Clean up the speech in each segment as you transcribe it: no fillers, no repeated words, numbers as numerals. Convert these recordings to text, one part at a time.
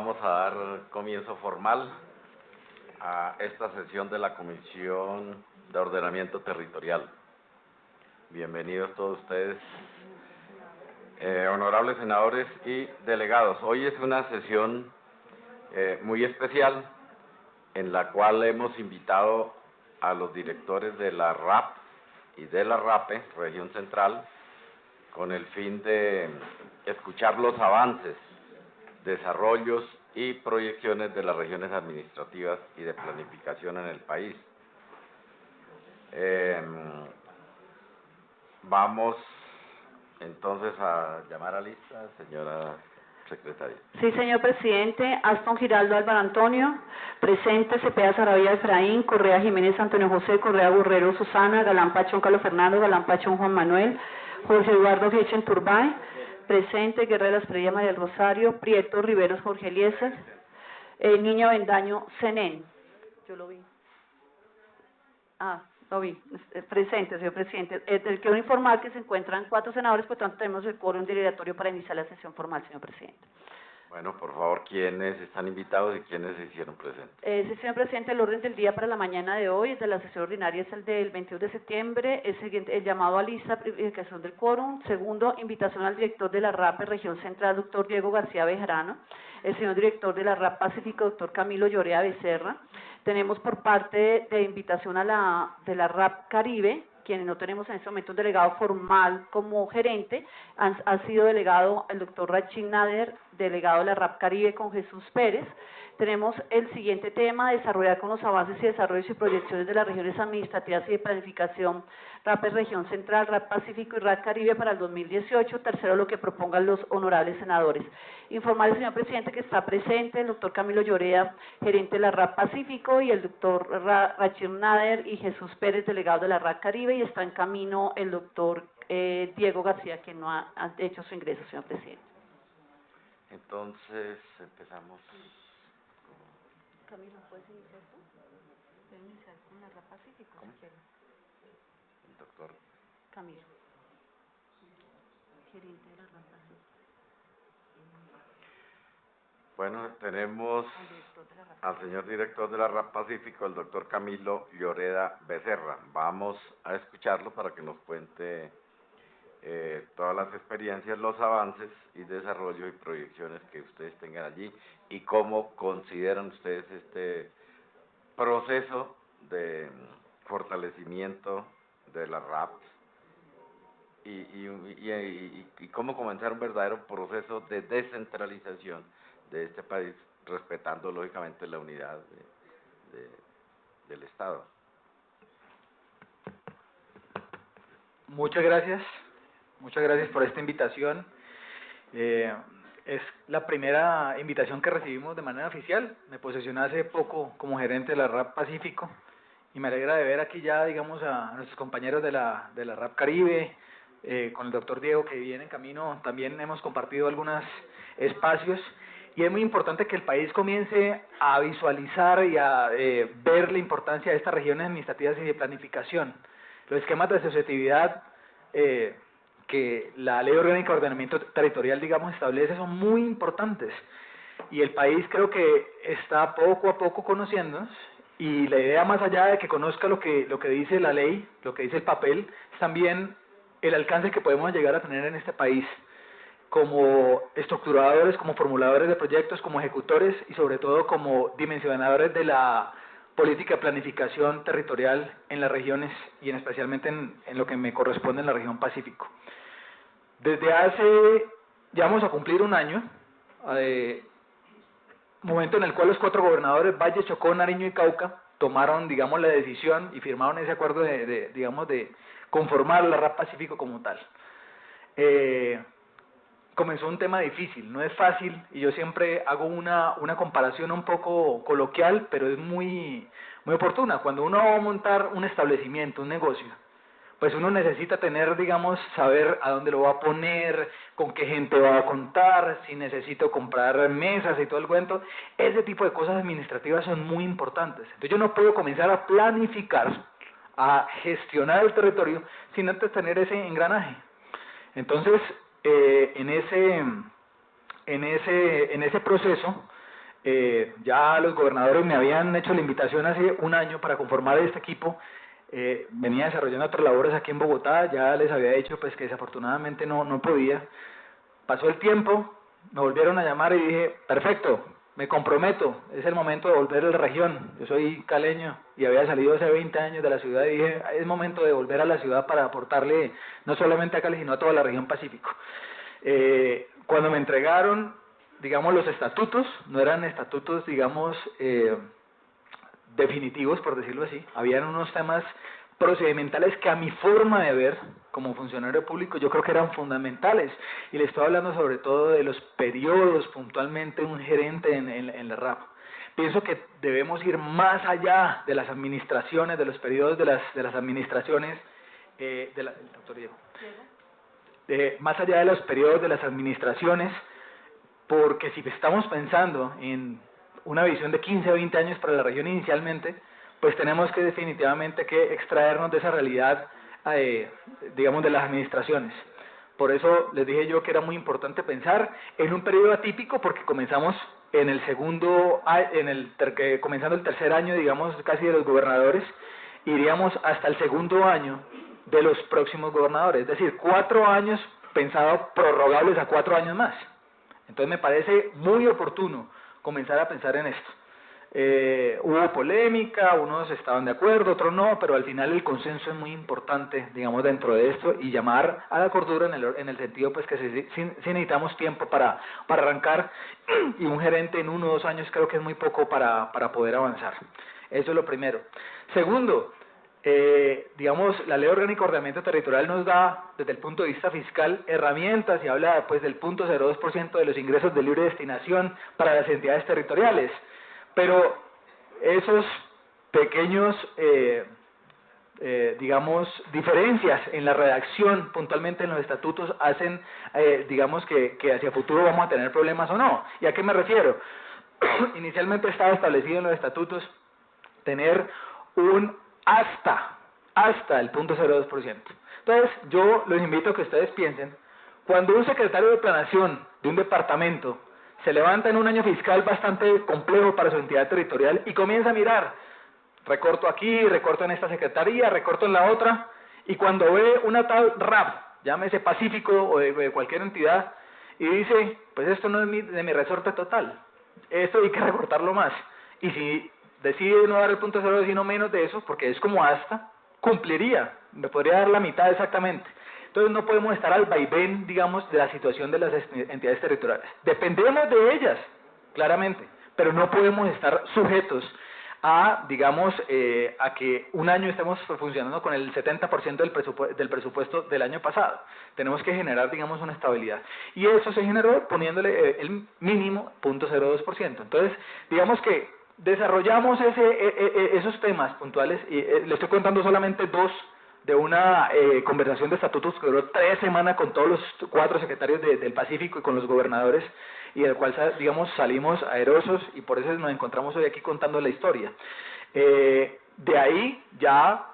vamos a dar comienzo formal a esta sesión de la Comisión de Ordenamiento Territorial. Bienvenidos todos ustedes, honorables senadores y delegados. Hoy es una sesión muy especial en la cual hemos invitado a los directores de la RAP y de la RAPE, Región Central, con el fin de escuchar los avances, desarrollos y proyecciones de las regiones administrativas y de planificación en el país. Vamos entonces a llamar a lista, señora secretaria. Sí, señor presidente. Aston Giraldo Álvaro Antonio, presente. Cepeda Saravia Efraín, Correa Jiménez Antonio José, Correa Borrero Susana, Galán Pachón Carlos Fernando, Galán Pachón Juan Manuel, Jorge Eduardo Fiechen Turbay, presente. Guerrera Estrella María del Rosario, Prieto Riveros Jorge Eliezer, Niño Bendaño Zenén. Yo lo vi. Lo vi. Presente, señor presidente. Quiero informar que se encuentran 4 senadores, por tanto tenemos el quórum dilatorio para iniciar la sesión formal, señor presidente. Bueno, por favor, ¿quiénes están invitados y quiénes se hicieron presentes? Sí, señor presidente, el orden del día para la mañana de hoy, de la sesión ordinaria, es el del 21 de septiembre, el llamado a lista, verificación del quórum. Segundo, invitación al director de la RAP Región Central, doctor Diego García Bejarano, el señor director de la RAP Pacífico, doctor Camilo Llorea Becerra. Tenemos por parte de invitación a de la RAP Caribe, quienes no tenemos en este momento un delegado formal como gerente, ha sido delegado el doctor Rachid Nader, delegado de la RAP Caribe con Jesús Pérez. Tenemos el siguiente tema, desarrollar con los avances y desarrollos y proyecciones de las regiones administrativas y de planificación, RAP Región Central, RAP Pacífico y RAP Caribe para el 2018. Tercero, lo que propongan los honorables senadores. Informar al señor presidente que está presente el doctor Camilo Llorea, gerente de la RAP Pacífico, y el doctor Rachid Nader y Jesús Pérez, delegado de la RAP Caribe, y está en camino el doctor Diego García, que no ha hecho su ingreso, señor presidente. Entonces, empezamos. Camilo, ¿puedes iniciar tú? ¿Puedes iniciar con la RAP Pacífico? ¿Cómo? Si quieres. El doctor Camilo, gerente de la RAP Pacífico. Bueno, tenemos al señor director de la RAP Pacífico, el doctor Camilo Lloreda Becerra. Vamos a escucharlo para que nos cuente todas las experiencias, los avances y desarrollo y proyecciones que ustedes tengan allí y cómo consideran ustedes este proceso de fortalecimiento de la RAP y cómo comenzar un verdadero proceso de descentralización de este país, respetando lógicamente la unidad del Estado. Muchas gracias por esta invitación. Es la primera invitación que recibimos de manera oficial. Me posesioné hace poco como gerente de la RAP Pacífico y me alegra de ver aquí ya, digamos, a nuestros compañeros de la RAP Caribe, con el doctor Diego, que viene en camino. También hemos compartido algunos espacios. Y es muy importante que el país comience a visualizar y a ver la importancia de estas regiones administrativas y de planificación. Los esquemas de asociatividad que la Ley Orgánica de Ordenamiento Territorial, digamos, establece son muy importantes. Y el país creo que está poco a poco conociéndonos, y la idea, más allá de que conozca lo que dice la ley, lo que dice el papel, es también el alcance que podemos llegar a tener en este país, como estructuradores, como formuladores de proyectos, como ejecutores y sobre todo como dimensionadores de la política de planificación territorial en las regiones y especialmente en lo que me corresponde en la región Pacífico. Desde ya vamos a cumplir un año, momento en el cual los 4 gobernadores, Valle, Chocó, Nariño y Cauca, tomaron, digamos, la decisión y firmaron ese acuerdo de conformar la RAP Pacífico como tal. Comenzó un tema difícil, no es fácil, y yo siempre hago una comparación un poco coloquial, pero es muy oportuna. Cuando uno va a montar un establecimiento, un negocio, pues uno necesita tener, digamos, saber a dónde lo va a poner, con qué gente va a contar, si necesito comprar mesas y todo el cuento. Ese tipo de cosas administrativas son muy importantes. Entonces yo no puedo comenzar a planificar, a gestionar el territorio sin antes tener ese engranaje. Entonces, en ese proceso Ya los gobernadores me habían hecho la invitación hace un año para conformar este equipo. Venía desarrollando otras labores aquí en Bogotá, ya les había dicho pues que desafortunadamente no podía. Pasó el tiempo, me volvieron a llamar y dije, perfecto, me comprometo, es el momento de volver a la región. Yo soy caleño y había salido hace 20 años de la ciudad y dije, es momento de volver a la ciudad para aportarle no solamente a Cali, sino a toda la región Pacífico. Cuando me entregaron, digamos, los estatutos, no eran estatutos, digamos, definitivos, por decirlo así, habían unos temas procedimentales que a mi forma de ver como funcionario público yo creo que eran fundamentales, y le estoy hablando sobre todo de los periodos puntualmente un gerente en la RAP. Pienso que debemos ir más allá de las administraciones, de los periodos de las administraciones, doctor Diego, más allá de los periodos de las administraciones, porque si estamos pensando en una visión de 15 o 20 años para la región inicialmente, pues tenemos que definitivamente que extraernos de esa realidad, digamos, de las administraciones. Por eso les dije yo que era muy importante pensar en un periodo atípico, porque comenzamos en el comenzando el tercer año, digamos, casi de los gobernadores, iríamos hasta el segundo año de los próximos gobernadores, es decir, 4 años pensado prorrogables a 4 años más. Entonces me parece muy oportuno comenzar a pensar en esto. Hubo polémica, unos estaban de acuerdo, otros no, pero al final el consenso es muy importante, digamos, dentro de esto, y llamar a la cordura en el sentido pues que sí necesitamos tiempo para arrancar, y un gerente en 1 o 2 años creo que es muy poco para poder avanzar. Eso es lo primero. Segundo, digamos, la Ley Orgánica de Ordenamiento Territorial nos da, desde el punto de vista fiscal, herramientas, y habla pues del 0.02% de los ingresos de libre destinación para las entidades territoriales, pero esos pequeños, digamos, diferencias en la redacción puntualmente en los estatutos hacen, digamos, que hacia futuro vamos a tener problemas o no. ¿Y a qué me refiero? Inicialmente estaba establecido en los estatutos tener un hasta el 0.02%. Entonces, yo los invito a que ustedes piensen, cuando un secretario de planeación de un departamento se levanta en un año fiscal bastante complejo para su entidad territorial y comienza a mirar, recorto aquí, recorto en esta secretaría, recorto en la otra, y cuando ve una tal RAP, llámese Pacífico o de cualquier entidad, y dice, pues esto no es de mi resorte total, esto hay que recortarlo más, y si decide no dar el 0.02 sino menos de eso, porque es como hasta, cumpliría, me podría dar la mitad exactamente. Entonces no podemos estar al vaivén, digamos, de la situación de las entidades territoriales. Dependemos de ellas, claramente, pero no podemos estar sujetos a, digamos, a que un año estemos funcionando con el 70% del presupuesto del año pasado. Tenemos que generar, digamos, una estabilidad. Y eso se generó poniéndole el mínimo 0.02%. Entonces, digamos que desarrollamos esos temas puntuales, y le estoy contando solamente 2 de una conversación de estatutos que duró 3 semanas con todos los 4 secretarios del Pacífico y con los gobernadores, y del cual, digamos, salimos aerosos, y por eso nos encontramos hoy aquí contando la historia. De ahí ya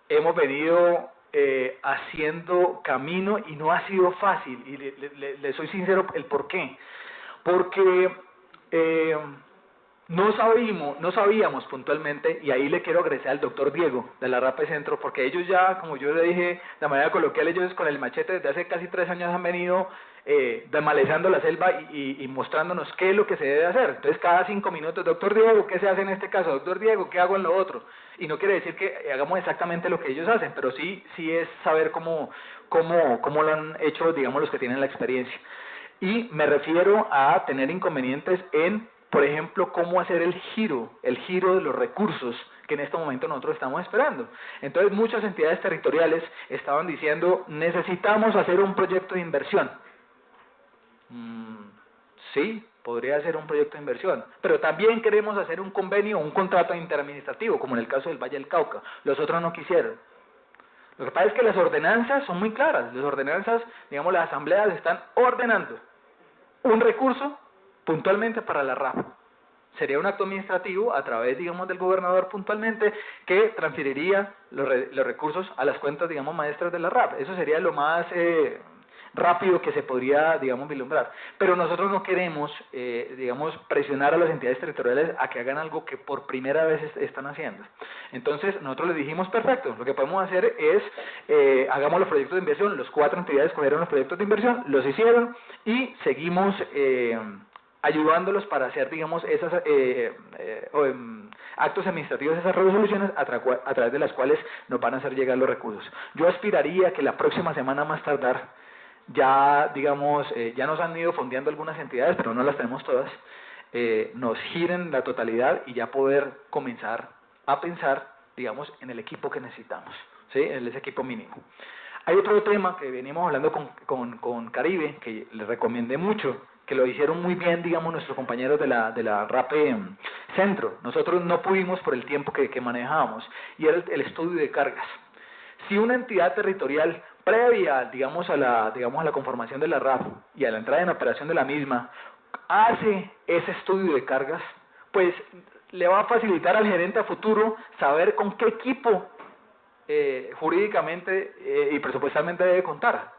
hemos venido haciendo camino, y no ha sido fácil, y le soy sincero el por qué. Porque no sabíamos puntualmente, y ahí le quiero agradecer al doctor Diego de la RAPE Centro, porque ellos ya, como yo le dije de manera coloquial, ellos con el machete desde hace casi 3 años han venido desmalezando la selva y mostrándonos qué es lo que se debe hacer. Entonces cada 5 minutos, doctor Diego, ¿qué se hace en este caso? Doctor Diego, ¿qué hago en lo otro? Y no quiere decir que hagamos exactamente lo que ellos hacen, pero sí es saber cómo lo han hecho, digamos, los que tienen la experiencia. Y me refiero a tener inconvenientes en, por ejemplo, cómo hacer el giro de los recursos que en este momento nosotros estamos esperando. Entonces muchas entidades territoriales estaban diciendo, necesitamos hacer un proyecto de inversión. Sí, podría ser un proyecto de inversión, pero también queremos hacer un convenio o un contrato interadministrativo, como en el caso del Valle del Cauca. Los otros no quisieron. Lo que pasa es que las ordenanzas son muy claras. Las ordenanzas, digamos, las asambleas están ordenando un recurso puntualmente para la RAP. Sería un acto administrativo a través, digamos, del gobernador puntualmente, que transferiría los recursos a las cuentas, digamos, maestras de la RAP. Eso sería lo más rápido que se podría, digamos, vislumbrar. Pero nosotros no queremos, digamos, presionar a las entidades territoriales a que hagan algo que por primera vez están haciendo. Entonces, nosotros les dijimos, perfecto, lo que podemos hacer es, hagamos los proyectos de inversión, los 4 entidades cogieron los proyectos de inversión, los hicieron y seguimos ayudándolos para hacer, digamos, esas actos administrativos, esas resoluciones a través de las cuales nos van a hacer llegar los recursos. Yo aspiraría que la próxima semana más tardar, ya, digamos, ya nos han ido fondeando algunas entidades, pero no las tenemos todas, nos giren la totalidad y ya poder comenzar a pensar, digamos, en el equipo que necesitamos, ¿sí? En ese equipo mínimo. Hay otro tema que venimos hablando con Caribe, que les recomendé mucho, que lo hicieron muy bien, digamos, nuestros compañeros de la RAPE Centro. Nosotros no pudimos por el tiempo que manejábamos, y era el estudio de cargas. Si una entidad territorial previa, digamos, a la conformación de la RAP y a la entrada en operación de la misma, hace ese estudio de cargas, pues le va a facilitar al gerente a futuro saber con qué equipo jurídicamente y presupuestalmente debe contar.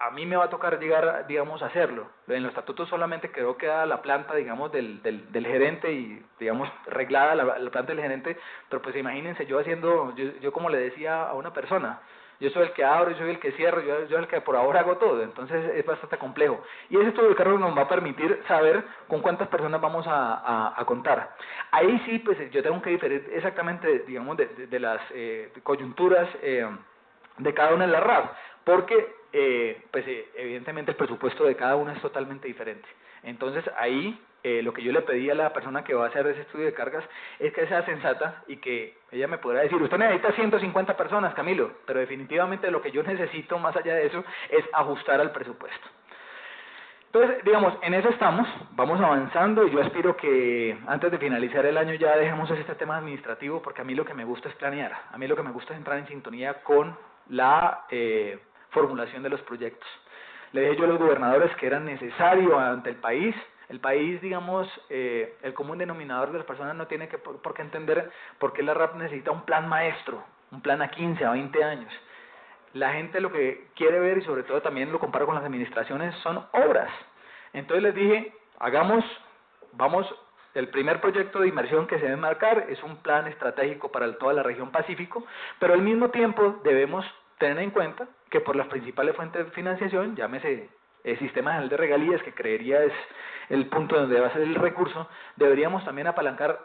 A mí me va a tocar llegar, digamos, a hacerlo. En los estatutos solamente queda la planta, digamos, del gerente y, digamos, reglada la planta del gerente, pero pues imagínense yo haciendo, yo como le decía a una persona, yo soy el que abro, yo soy el que cierro, yo soy el que por ahora hago todo, entonces es bastante complejo. Y ese estudio de cargos nos va a permitir saber con cuántas personas vamos a contar. Ahí sí, pues yo tengo que diferir exactamente, digamos, de las coyunturas de cada una de las RAP, porque pues evidentemente el presupuesto de cada una es totalmente diferente. Entonces ahí lo que yo le pedí a la persona que va a hacer ese estudio de cargas es que sea sensata y que ella me pudiera decir, usted necesita 150 personas, Camilo, pero definitivamente lo que yo necesito más allá de eso es ajustar al presupuesto. Entonces, digamos, en eso estamos, vamos avanzando y yo aspiro que antes de finalizar el año ya dejemos este tema administrativo, porque a mí lo que me gusta es planear, a mí lo que me gusta es entrar en sintonía con la formulación de los proyectos. Le dije yo a los gobernadores que era necesario ante el país, digamos, el común denominador de las personas no tiene por qué entender por qué la RAP necesita un plan maestro, un plan a 15, a 20 años. La gente lo que quiere ver, y sobre todo también lo comparo con las administraciones, son obras. Entonces les dije, el primer proyecto de inversión que se debe marcar es un plan estratégico para toda la región Pacífico, pero al mismo tiempo debemos tener en cuenta que por las principales fuentes de financiación, llámese el sistema general de regalías, que creería es el punto donde va a ser el recurso, deberíamos también apalancar,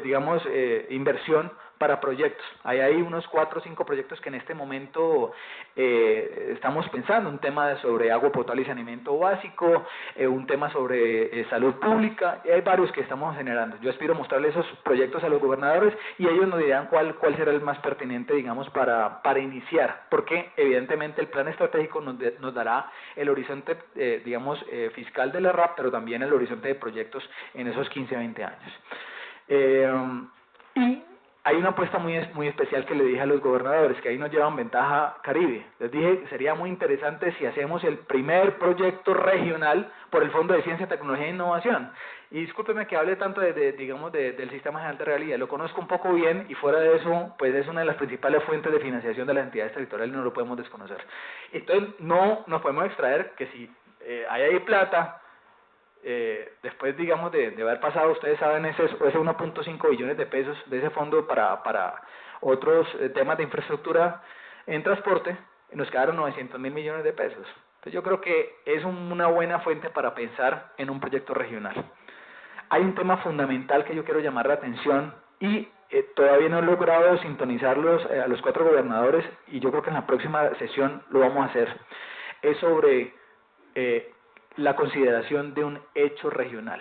digamos, inversión para proyectos. Hay unos 4 o 5 proyectos que en este momento estamos pensando, un tema sobre agua potable y saneamiento básico, un tema sobre salud pública, y hay varios que estamos generando. Yo aspiro a mostrarle esos proyectos a los gobernadores y ellos nos dirán cuál será el más pertinente, digamos, para iniciar, porque evidentemente el plan estratégico nos dará el horizonte, digamos, fiscal de la RAP, pero también el horizonte de proyectos en esos 15 a 20 años. Y hay una apuesta muy especial que le dije a los gobernadores, que ahí nos llevan ventaja Caribe. Les dije que sería muy interesante si hacemos el primer proyecto regional por el Fondo de Ciencia, Tecnología e Innovación. Y discúlpeme que hable tanto digamos, del Sistema General de Regalía, lo conozco un poco bien y fuera de eso, pues es una de las principales fuentes de financiación de las entidades territoriales y no lo podemos desconocer. Entonces, no nos podemos extraer que si hay ahí plata, después, digamos, de haber pasado, ustedes saben, ese 1.5 billones de pesos de ese fondo para otros temas de infraestructura en transporte, nos quedaron 900.000 millones de pesos. Entonces yo creo que es una buena fuente para pensar en un proyecto regional. Hay un tema fundamental que yo quiero llamar la atención y todavía no he logrado sintonizarlos a los 4 gobernadores y yo creo que en la próxima sesión lo vamos a hacer. Es sobre la consideración de un hecho regional.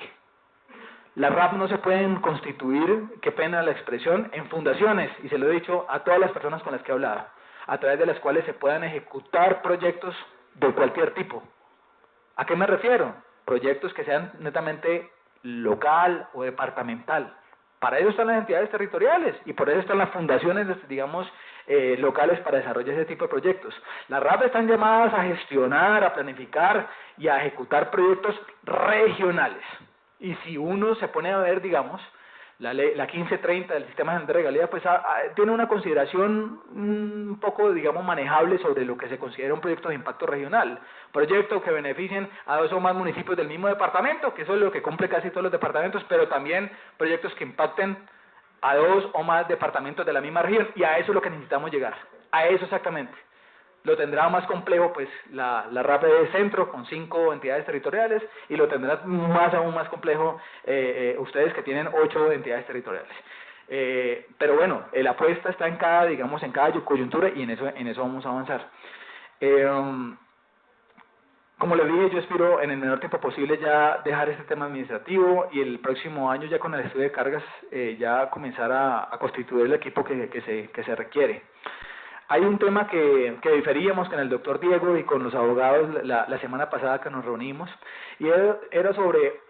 Las RAP no se pueden constituir, qué pena la expresión, en fundaciones, y se lo he dicho a todas las personas con las que he hablado, a través de las cuales se puedan ejecutar proyectos de cualquier tipo. ¿A qué me refiero? Proyectos que sean netamente local o departamental. Para eso están las entidades territoriales y por eso están las fundaciones, digamos, locales para desarrollar ese tipo de proyectos. Las RAP están llamadas a gestionar, a planificar y a ejecutar proyectos regionales. Y si uno se pone a ver, digamos, la 1530 del Sistema de Regalía, pues tiene una consideración un poco, digamos, manejable sobre lo que se considera un proyecto de impacto regional. Proyectos que beneficien a 2 o más municipios del mismo departamento, que eso es lo que cumple casi todos los departamentos, pero también proyectos que impacten a 2 o más departamentos de la misma región, y a eso es lo que necesitamos llegar, a eso exactamente. Lo tendrá más complejo pues la RAP de centro con 5 entidades territoriales, y lo tendrá aún más complejo ustedes que tienen 8 entidades territoriales. Pero bueno, la apuesta está en cada, digamos, en cada coyuntura, y en eso vamos a avanzar. Como les dije, yo espero en el menor tiempo posible ya dejar este tema administrativo, y el próximo año ya con el estudio de cargas ya comenzar a constituir el equipo que se requiere. Hay un tema que diferíamos con el doctor Diego y con los abogados la semana pasada que nos reunimos, y era sobre,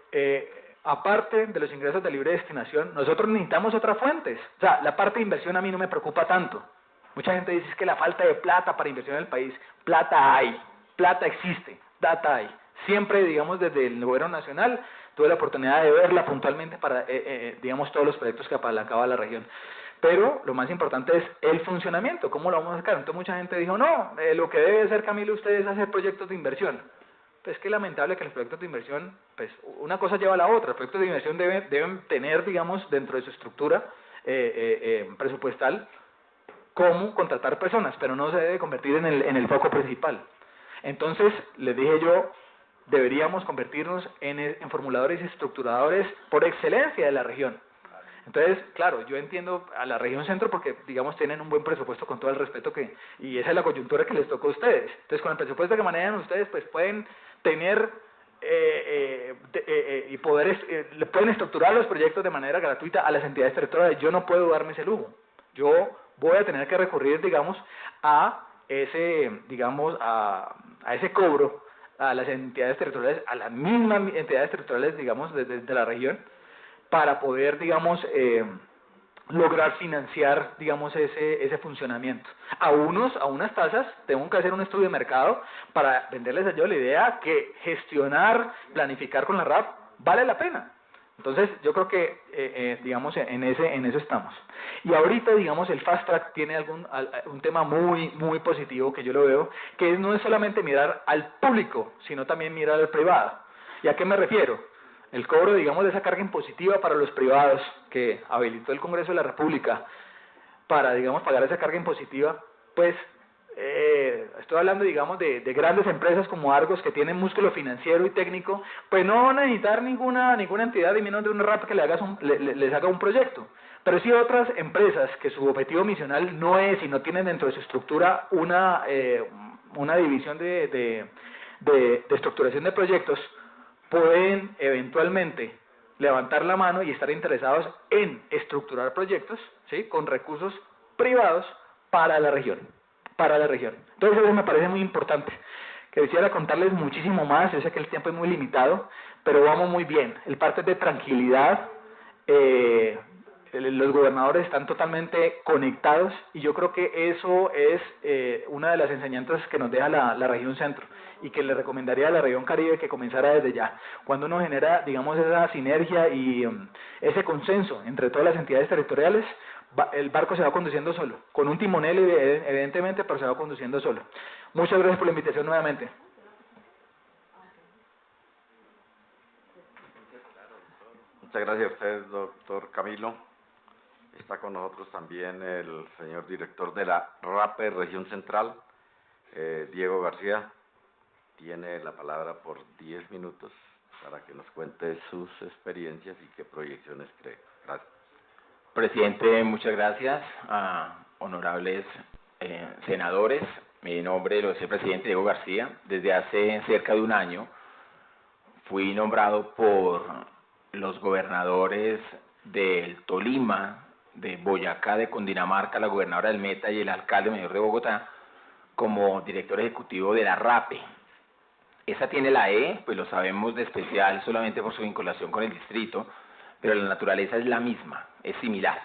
aparte de los ingresos de libre destinación, nosotros necesitamos otras fuentes. O sea, la parte de inversión a mí no me preocupa tanto. Mucha gente dice que la falta de plata para inversión en el país, plata hay, plata existe, data hay. Siempre, digamos, desde el gobierno nacional, tuve la oportunidad de verla puntualmente para, digamos, todos los proyectos que apalancaba la región. Pero lo más importante es el funcionamiento, ¿cómo lo vamos a sacar? Entonces mucha gente dijo, no, lo que debe hacer Camilo usted es hacer proyectos de inversión. Pues es que lamentable que los proyectos de inversión, pues una cosa lleva a la otra. Los proyectos de inversión deben tener, digamos, dentro de su estructura presupuestal, cómo contratar personas, pero no se debe convertir en el foco principal. Entonces, les dije yo, deberíamos convertirnos en formuladores y estructuradores por excelencia de la región. Entonces, claro, yo entiendo a la región centro porque, digamos, tienen un buen presupuesto con todo el respeto y esa es la coyuntura que les tocó a ustedes. Entonces, con el presupuesto que manejan ustedes, pues pueden tener y pueden estructurar los proyectos de manera gratuita a las entidades territoriales. Yo no puedo darme ese lujo. Yo voy a tener que recurrir, digamos, a ese cobro a las entidades territoriales, a las mismas entidades territoriales, digamos, de la región, para poder, digamos, lograr financiar, digamos, ese funcionamiento. A unas tasas, tengo que hacer un estudio de mercado para venderles a ellos la idea que gestionar, planificar con la RAP vale la pena. Entonces, yo creo que, digamos, en eso estamos. Y ahorita, digamos, el Fast Track tiene un tema muy positivo que yo lo veo, que no es solamente mirar al público, sino también mirar al privado. ¿Y a qué me refiero? El cobro, digamos, de esa carga impositiva para los privados que habilitó el Congreso de la República para, digamos, pagar esa carga impositiva, pues estoy hablando, digamos, de grandes empresas como Argos que tienen músculo financiero y técnico, pues no van a necesitar ninguna entidad y menos de una RAP que les haga un proyecto. Pero sí otras empresas que su objetivo misional no es y no tienen dentro de su estructura una división de estructuración de proyectos, pueden eventualmente levantar la mano y estar interesados en estructurar proyectos, ¿sí?, con recursos privados para la región. Entonces eso me parece muy importante. Que quisiera contarles muchísimo más, yo sé que el tiempo es muy limitado, pero vamos muy bien. El parte es de tranquilidad, los gobernadores están totalmente conectados y yo creo que eso es una de las enseñanzas que nos deja la región centro y que le recomendaría a la región Caribe que comenzara desde ya. Cuando uno genera, digamos, esa sinergia y ese consenso entre todas las entidades territoriales, el barco se va conduciendo solo, con un timonel evidentemente, pero se va conduciendo solo. Muchas gracias por la invitación nuevamente. Muchas gracias a usted, doctor Camilo. Está con nosotros también el señor director de la RAPE Región Central, Diego García. Tiene la palabra por 10 minutos para que nos cuente sus experiencias y qué proyecciones cree. Gracias. Presidente, muchas gracias. Honorables senadores, mi nombre es el presidente Diego García. Desde hace cerca de un año fui nombrado por los gobernadores del Tolima, de Boyacá, de Cundinamarca, la gobernadora del Meta y el alcalde mayor de Bogotá como director ejecutivo de la RAPE. Esa tiene la E, pues lo sabemos de especial solamente por su vinculación con el distrito, pero la naturaleza es la misma, es similar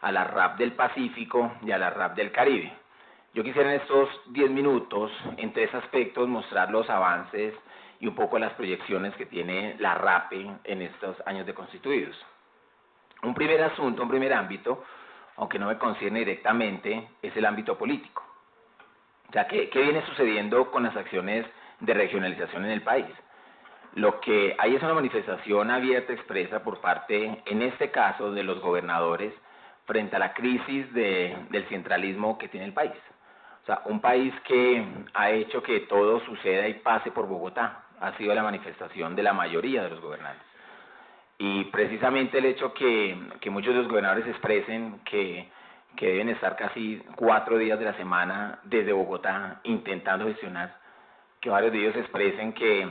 a la RAP del Pacífico y a la RAP del Caribe. Yo quisiera en estos 10 minutos, en 3 aspectos, mostrar los avances y un poco las proyecciones que tiene la RAPE en estos años de constituidos. Un primer asunto, un primer ámbito, aunque no me concierne directamente, es el ámbito político. O sea, ¿qué viene sucediendo con las acciones de regionalización en el país? Lo que hay es una manifestación abierta, expresa por parte, en este caso, de los gobernadores frente a la crisis del centralismo que tiene el país. O sea, un país que ha hecho que todo suceda y pase por Bogotá, ha sido la manifestación de la mayoría de los gobernantes. Y precisamente el hecho que muchos de los gobernadores expresen que deben estar casi 4 días de la semana desde Bogotá intentando gestionar, que varios de ellos expresen que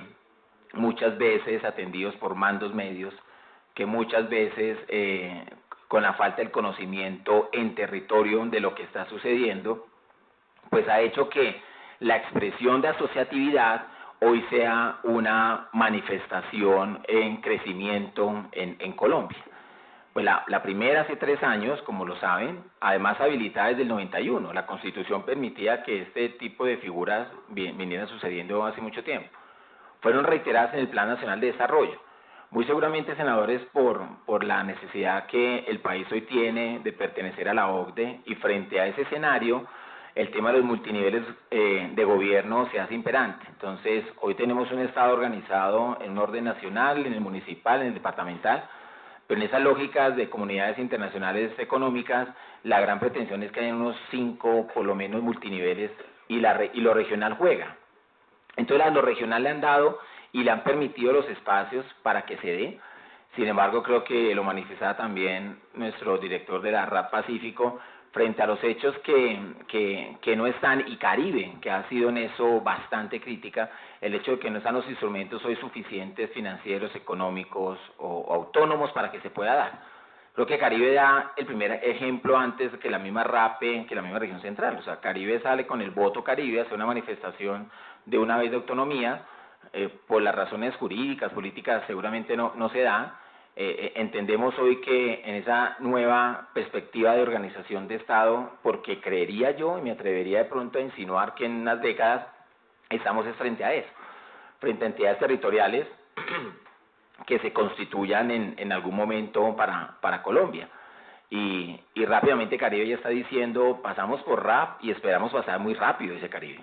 muchas veces atendidos por mandos medios, que muchas veces con la falta del conocimiento en territorio de lo que está sucediendo, pues ha hecho que la expresión de asociatividad hoy sea una manifestación en crecimiento en Colombia. Pues la primera hace 3 años, como lo saben, además habilitada desde el 91. La Constitución permitía que este tipo de figuras vinieran sucediendo hace mucho tiempo. Fueron reiteradas en el Plan Nacional de Desarrollo. Muy seguramente, senadores, por la necesidad que el país hoy tiene de pertenecer a la OCDE, y frente a ese escenario, el tema de los multiniveles de gobierno se hace imperante. Entonces, hoy tenemos un Estado organizado en un orden nacional, en el municipal, en el departamental, pero en esas lógicas de comunidades internacionales económicas, la gran pretensión es que haya unos 5, por lo menos, multiniveles, y lo regional juega. Entonces, a lo regional le han dado y le han permitido los espacios para que se dé. Sin embargo, creo que lo manifestaba también nuestro director de la RAP Pacífico, frente a los hechos que no están, y Caribe, que ha sido en eso bastante crítica, el hecho de que no están los instrumentos hoy suficientes, financieros, económicos o autónomos para que se pueda dar. Creo que Caribe da el primer ejemplo antes que la misma RAPE, que la misma región central. O sea, Caribe sale con el voto Caribe, hace una manifestación de una vez de autonomía, por las razones jurídicas, políticas, seguramente no se da. Entendemos hoy que en esa nueva perspectiva de organización de Estado, porque creería yo, y me atrevería de pronto a insinuar que en unas décadas estamos frente a eso, frente a entidades territoriales que se constituyan en algún momento para Colombia. Y rápidamente Caribe ya está diciendo, pasamos por RAP y esperamos pasar muy rápido ese Caribe,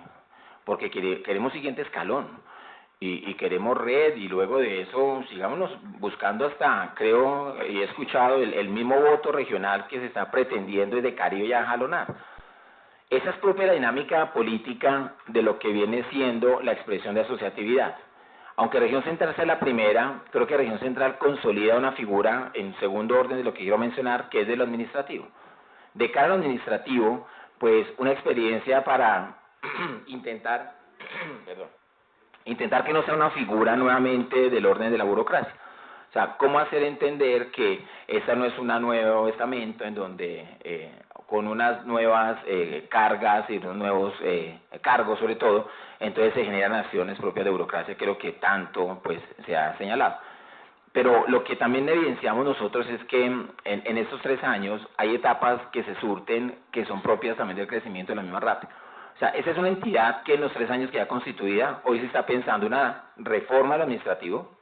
porque queremos siguiente escalón. Y queremos red, y luego de eso sigámonos buscando hasta, creo, y he escuchado el mismo voto regional que se está pretendiendo desde Caribe ya jalonar. Esa es propia la dinámica política de lo que viene siendo la expresión de asociatividad. Aunque Región Central sea la primera, creo que Región Central consolida una figura en segundo orden de lo que quiero mencionar, que es de lo administrativo. De cara a lo administrativo, pues una experiencia para intentar que no sea una figura nuevamente del orden de la burocracia. O sea, cómo hacer entender que esta no es un nuevo estamento en donde con unas nuevas cargas y unos nuevos cargos sobre todo, entonces se generan acciones propias de burocracia, que es lo que tanto pues se ha señalado. Pero lo que también evidenciamos nosotros es que en estos 3 años hay etapas que se surten que son propias también del crecimiento de la misma RAPE. O sea, esa es una entidad que en los 3 años que ya constituida, hoy se está pensando una reforma del administrativo,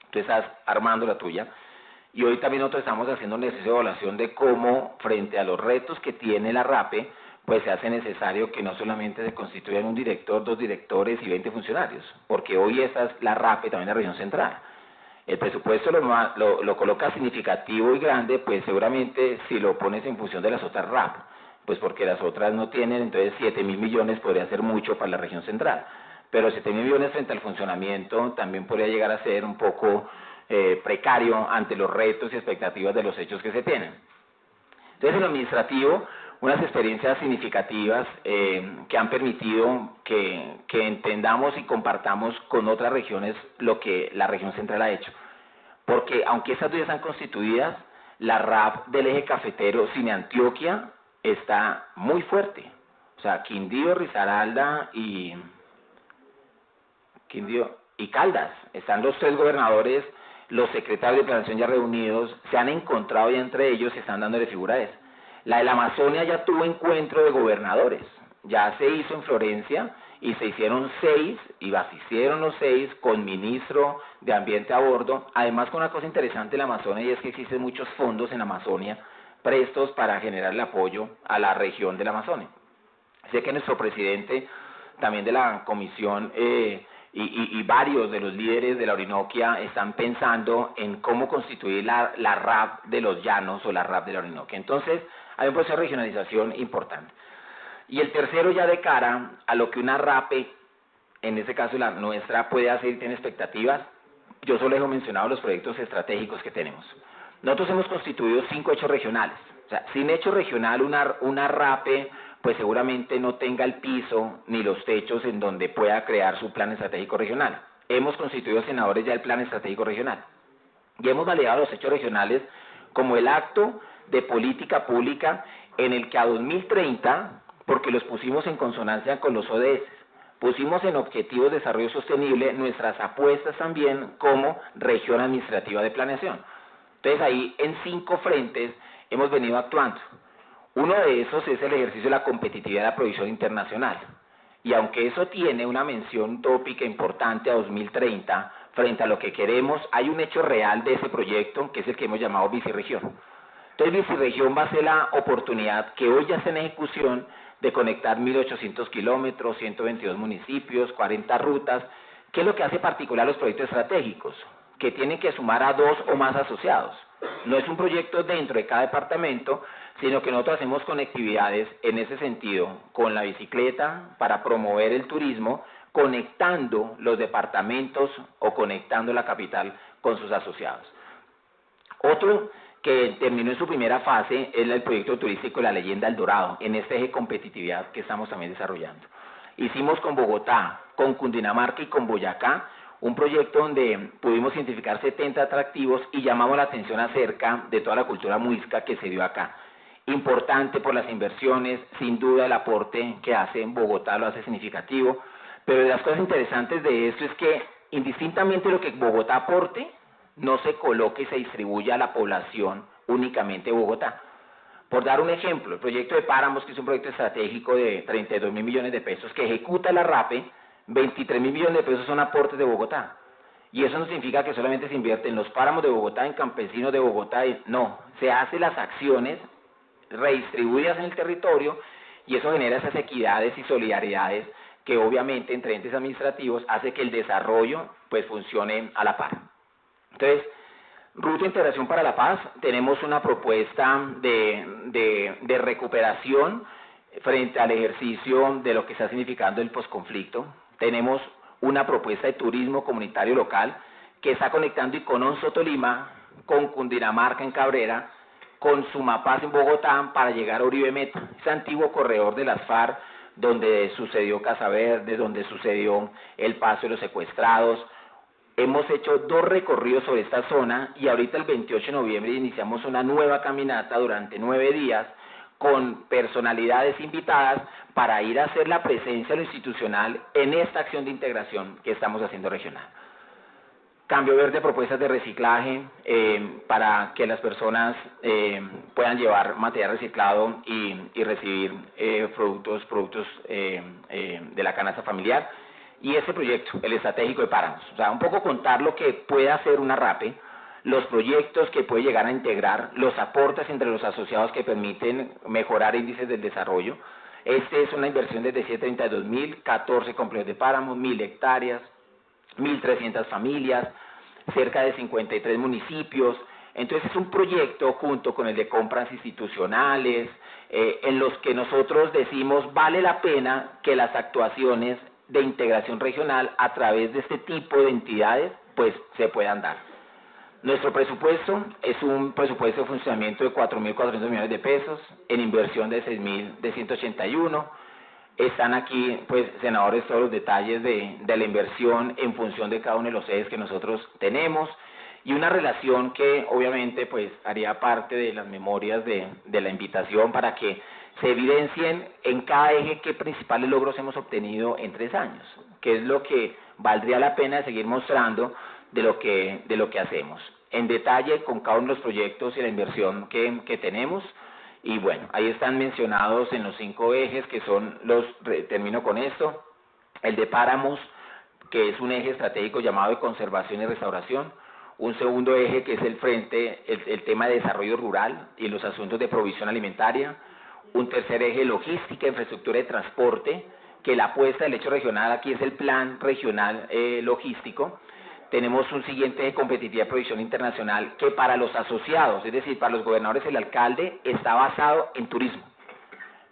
tú estás armando la tuya, y hoy también nosotros estamos haciendo una evaluación de cómo, frente a los retos que tiene la RAPE, pues se hace necesario que no solamente se constituyan un director, 2 directores y 20 funcionarios, porque hoy esa es la RAPE, también la región central. El presupuesto lo coloca significativo y grande, pues seguramente si lo pones en función de las otras RAP, pues porque las otras no tienen, entonces 7.000 millones podría ser mucho para la región central, pero 7.000 millones frente al funcionamiento también podría llegar a ser un poco precario ante los retos y expectativas de los hechos que se tienen. Entonces, en lo administrativo, unas experiencias significativas que han permitido que entendamos y compartamos con otras regiones lo que la región central ha hecho, porque aunque estas 2 ya están constituidas, la RAP del eje cafetero Cine Antioquia está muy fuerte. O sea, Quindío, Risaralda y Caldas, están los 3 gobernadores, los secretarios de planación ya reunidos, se han encontrado ya entre ellos, se están dándole figura a eso. La de la Amazonia ya tuvo encuentro de gobernadores, ya se hizo en Florencia, y se hicieron 6, y se hicieron los 6 con ministro de Ambiente a bordo, además con una cosa interesante en la Amazonia, y es que existen muchos fondos en Amazonia prestos para generar el apoyo a la región de la Amazonia. Sé que nuestro presidente, también de la comisión, y varios de los líderes de la Orinoquia están pensando en cómo constituir la RAP de los llanos o la RAP de la Orinoquia. Entonces, hay un proceso de regionalización importante. Y el tercero, ya de cara a lo que una RAPE, en este caso la nuestra, puede hacer y tiene expectativas, yo solo he mencionado los proyectos estratégicos que tenemos. Nosotros hemos constituido 5 hechos regionales. O sea, sin hecho regional, una RAPE, pues seguramente no tenga el piso ni los techos en donde pueda crear su plan estratégico regional. Hemos constituido senadores ya el plan estratégico regional. Y hemos validado los hechos regionales como el acto de política pública en el que a 2030, porque los pusimos en consonancia con los ODS, pusimos en Objetivos de Desarrollo Sostenible nuestras apuestas también como región administrativa de planeación. Entonces ahí en 5 frentes hemos venido actuando. Uno de esos es el ejercicio de la competitividad de la producción internacional. Y aunque eso tiene una mención tópica importante a 2030, frente a lo que queremos, hay un hecho real de ese proyecto, que es el que hemos llamado Biciregión. Entonces, Biciregión va a ser la oportunidad que hoy ya está en ejecución de conectar 1.800 kilómetros, 122 municipios, 40 rutas. ¿Qué es lo que hace particular los proyectos estratégicos? Que tienen que sumar a 2 o más asociados. No es un proyecto dentro de cada departamento, sino que nosotros hacemos conectividades en ese sentido, con la bicicleta para promover el turismo, conectando los departamentos o conectando la capital con sus asociados. Otro que terminó en su primera fase es el proyecto turístico La Leyenda El Dorado, en este eje de competitividad que estamos también desarrollando. Hicimos con Bogotá, con Cundinamarca y con Boyacá un proyecto donde pudimos identificar 70 atractivos y llamamos la atención acerca de toda la cultura muisca que se dio acá. Importante por las inversiones, sin duda el aporte que hace en Bogotá lo hace significativo, pero de las cosas interesantes de esto es que indistintamente de lo que Bogotá aporte, no se coloque y se distribuya a la población únicamente de Bogotá. Por dar un ejemplo, el proyecto de Páramos, que es un proyecto estratégico de 32.000 millones de pesos, que ejecuta la RAPE, 23.000 millones de pesos son aportes de Bogotá. Y eso no significa que solamente se invierte en los páramos de Bogotá, en campesinos de Bogotá, no, se hacen las acciones redistribuidas en el territorio y eso genera esas equidades y solidaridades que obviamente entre entes administrativos hace que el desarrollo pues funcione a la par. Entonces, Ruta Integración para la Paz, tenemos una propuesta de recuperación frente al ejercicio de lo que está significando el posconflicto. Tenemos una propuesta de turismo comunitario local que está conectando Icononso, Tolima, con Cundinamarca en Cabrera, con Sumapaz en Bogotá para llegar a Uribe Meta, ese antiguo corredor de las FARC, donde sucedió Casa Verde, donde sucedió el paso de los secuestrados. Hemos hecho 2 recorridos sobre esta zona y ahorita el 28 de noviembre iniciamos una nueva caminata durante 9 días con personalidades invitadas para ir a hacer la presencia de lo institucional en esta acción de integración que estamos haciendo regional. Cambio Verde, propuestas de reciclaje para que las personas puedan llevar material reciclado y recibir productos de la canasta familiar. Y ese proyecto, el estratégico de Páramos, o sea, un poco contar lo que puede hacer una RAPE, los proyectos que puede llegar a integrar, los aportes entre los asociados que permiten mejorar índices del desarrollo. Este es una inversión de 732.000, 14 complejos de páramos, 1.000 hectáreas, 1.300 familias, cerca de 53 municipios. Entonces es un proyecto junto con el de compras institucionales, en los que nosotros decimos vale la pena que las actuaciones de integración regional a través de este tipo de entidades pues se puedan dar. Nuestro presupuesto es un presupuesto de funcionamiento de 4.400 millones de pesos, en inversión de 6.181. Están aquí, pues, senadores, todos los detalles de la inversión en función de cada uno de los ejes que nosotros tenemos, y una relación que obviamente pues haría parte de las memorias de la invitación para que se evidencien en cada eje qué principales logros hemos obtenido en 3 años, que es lo que valdría la pena seguir mostrando de lo que hacemos, en detalle con cada uno de los proyectos y la inversión que tenemos. Y bueno, ahí están mencionados en los 5 ejes que son termino con esto, el de páramos, que es un eje estratégico llamado de conservación y restauración, un segundo eje que es el tema de desarrollo rural y los asuntos de provisión alimentaria, un tercer eje logística, infraestructura de transporte, que la apuesta del hecho regional aquí es el plan regional logístico. Tenemos un siguiente de competitividad y provisión internacional que para los asociados, es decir, para los gobernadores y el alcalde, está basado en turismo.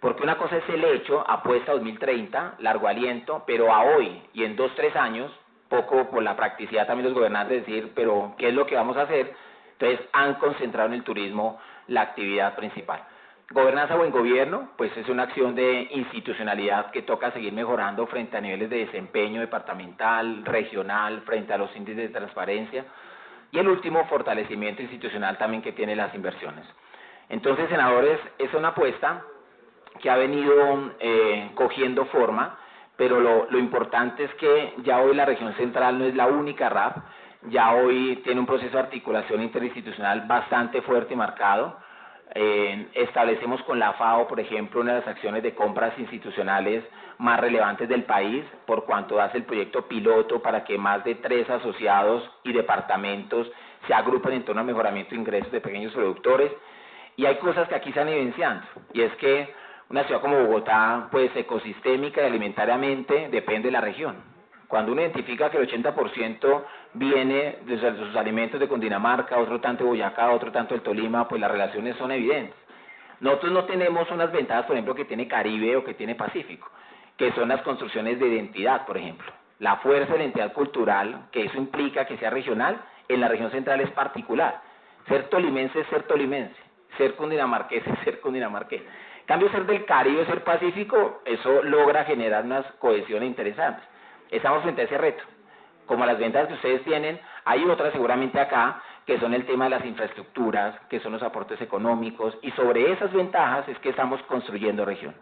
Porque una cosa es el hecho, apuesta 2030, largo aliento, pero a hoy y en 2-3 años, poco por la practicidad también los gobernantes decir, pero ¿qué es lo que vamos a hacer? Entonces han concentrado en el turismo la actividad principal. Gobernanza o buen gobierno, pues es una acción de institucionalidad que toca seguir mejorando frente a niveles de desempeño departamental, regional, frente a los índices de transparencia. Y el último, fortalecimiento institucional también que tiene las inversiones. Entonces, senadores, es una apuesta que ha venido cogiendo forma, pero lo importante es que ya hoy la región central no es la única RAP, ya hoy tiene un proceso de articulación interinstitucional bastante fuerte y marcado. Establecemos con la FAO, por ejemplo, una de las acciones de compras institucionales más relevantes del país, por cuanto hace el proyecto piloto para que más de 3 asociados y departamentos se agrupen en torno al mejoramiento de ingresos de pequeños productores. Y hay cosas que aquí se han evidenciando, y es que una ciudad como Bogotá, pues ecosistémica y alimentariamente, depende de la región. Cuando uno identifica que el 80% viene de sus alimentos de Cundinamarca, otro tanto de Boyacá, otro tanto del Tolima, pues las relaciones son evidentes. Nosotros no tenemos unas ventajas, por ejemplo, que tiene Caribe o que tiene Pacífico, que son las construcciones de identidad, por ejemplo. La fuerza de la identidad cultural, que eso implica que sea regional, en la región central es particular. Ser tolimense es ser tolimense, ser cundinamarqués es ser cundinamarqués. En cambio, ser del Caribe, ser Pacífico, eso logra generar unas cohesiones interesantes. Estamos frente a ese reto. Como las ventas que ustedes tienen, hay otras seguramente acá, que son el tema de las infraestructuras, que son los aportes económicos, y sobre esas ventajas es que estamos construyendo región.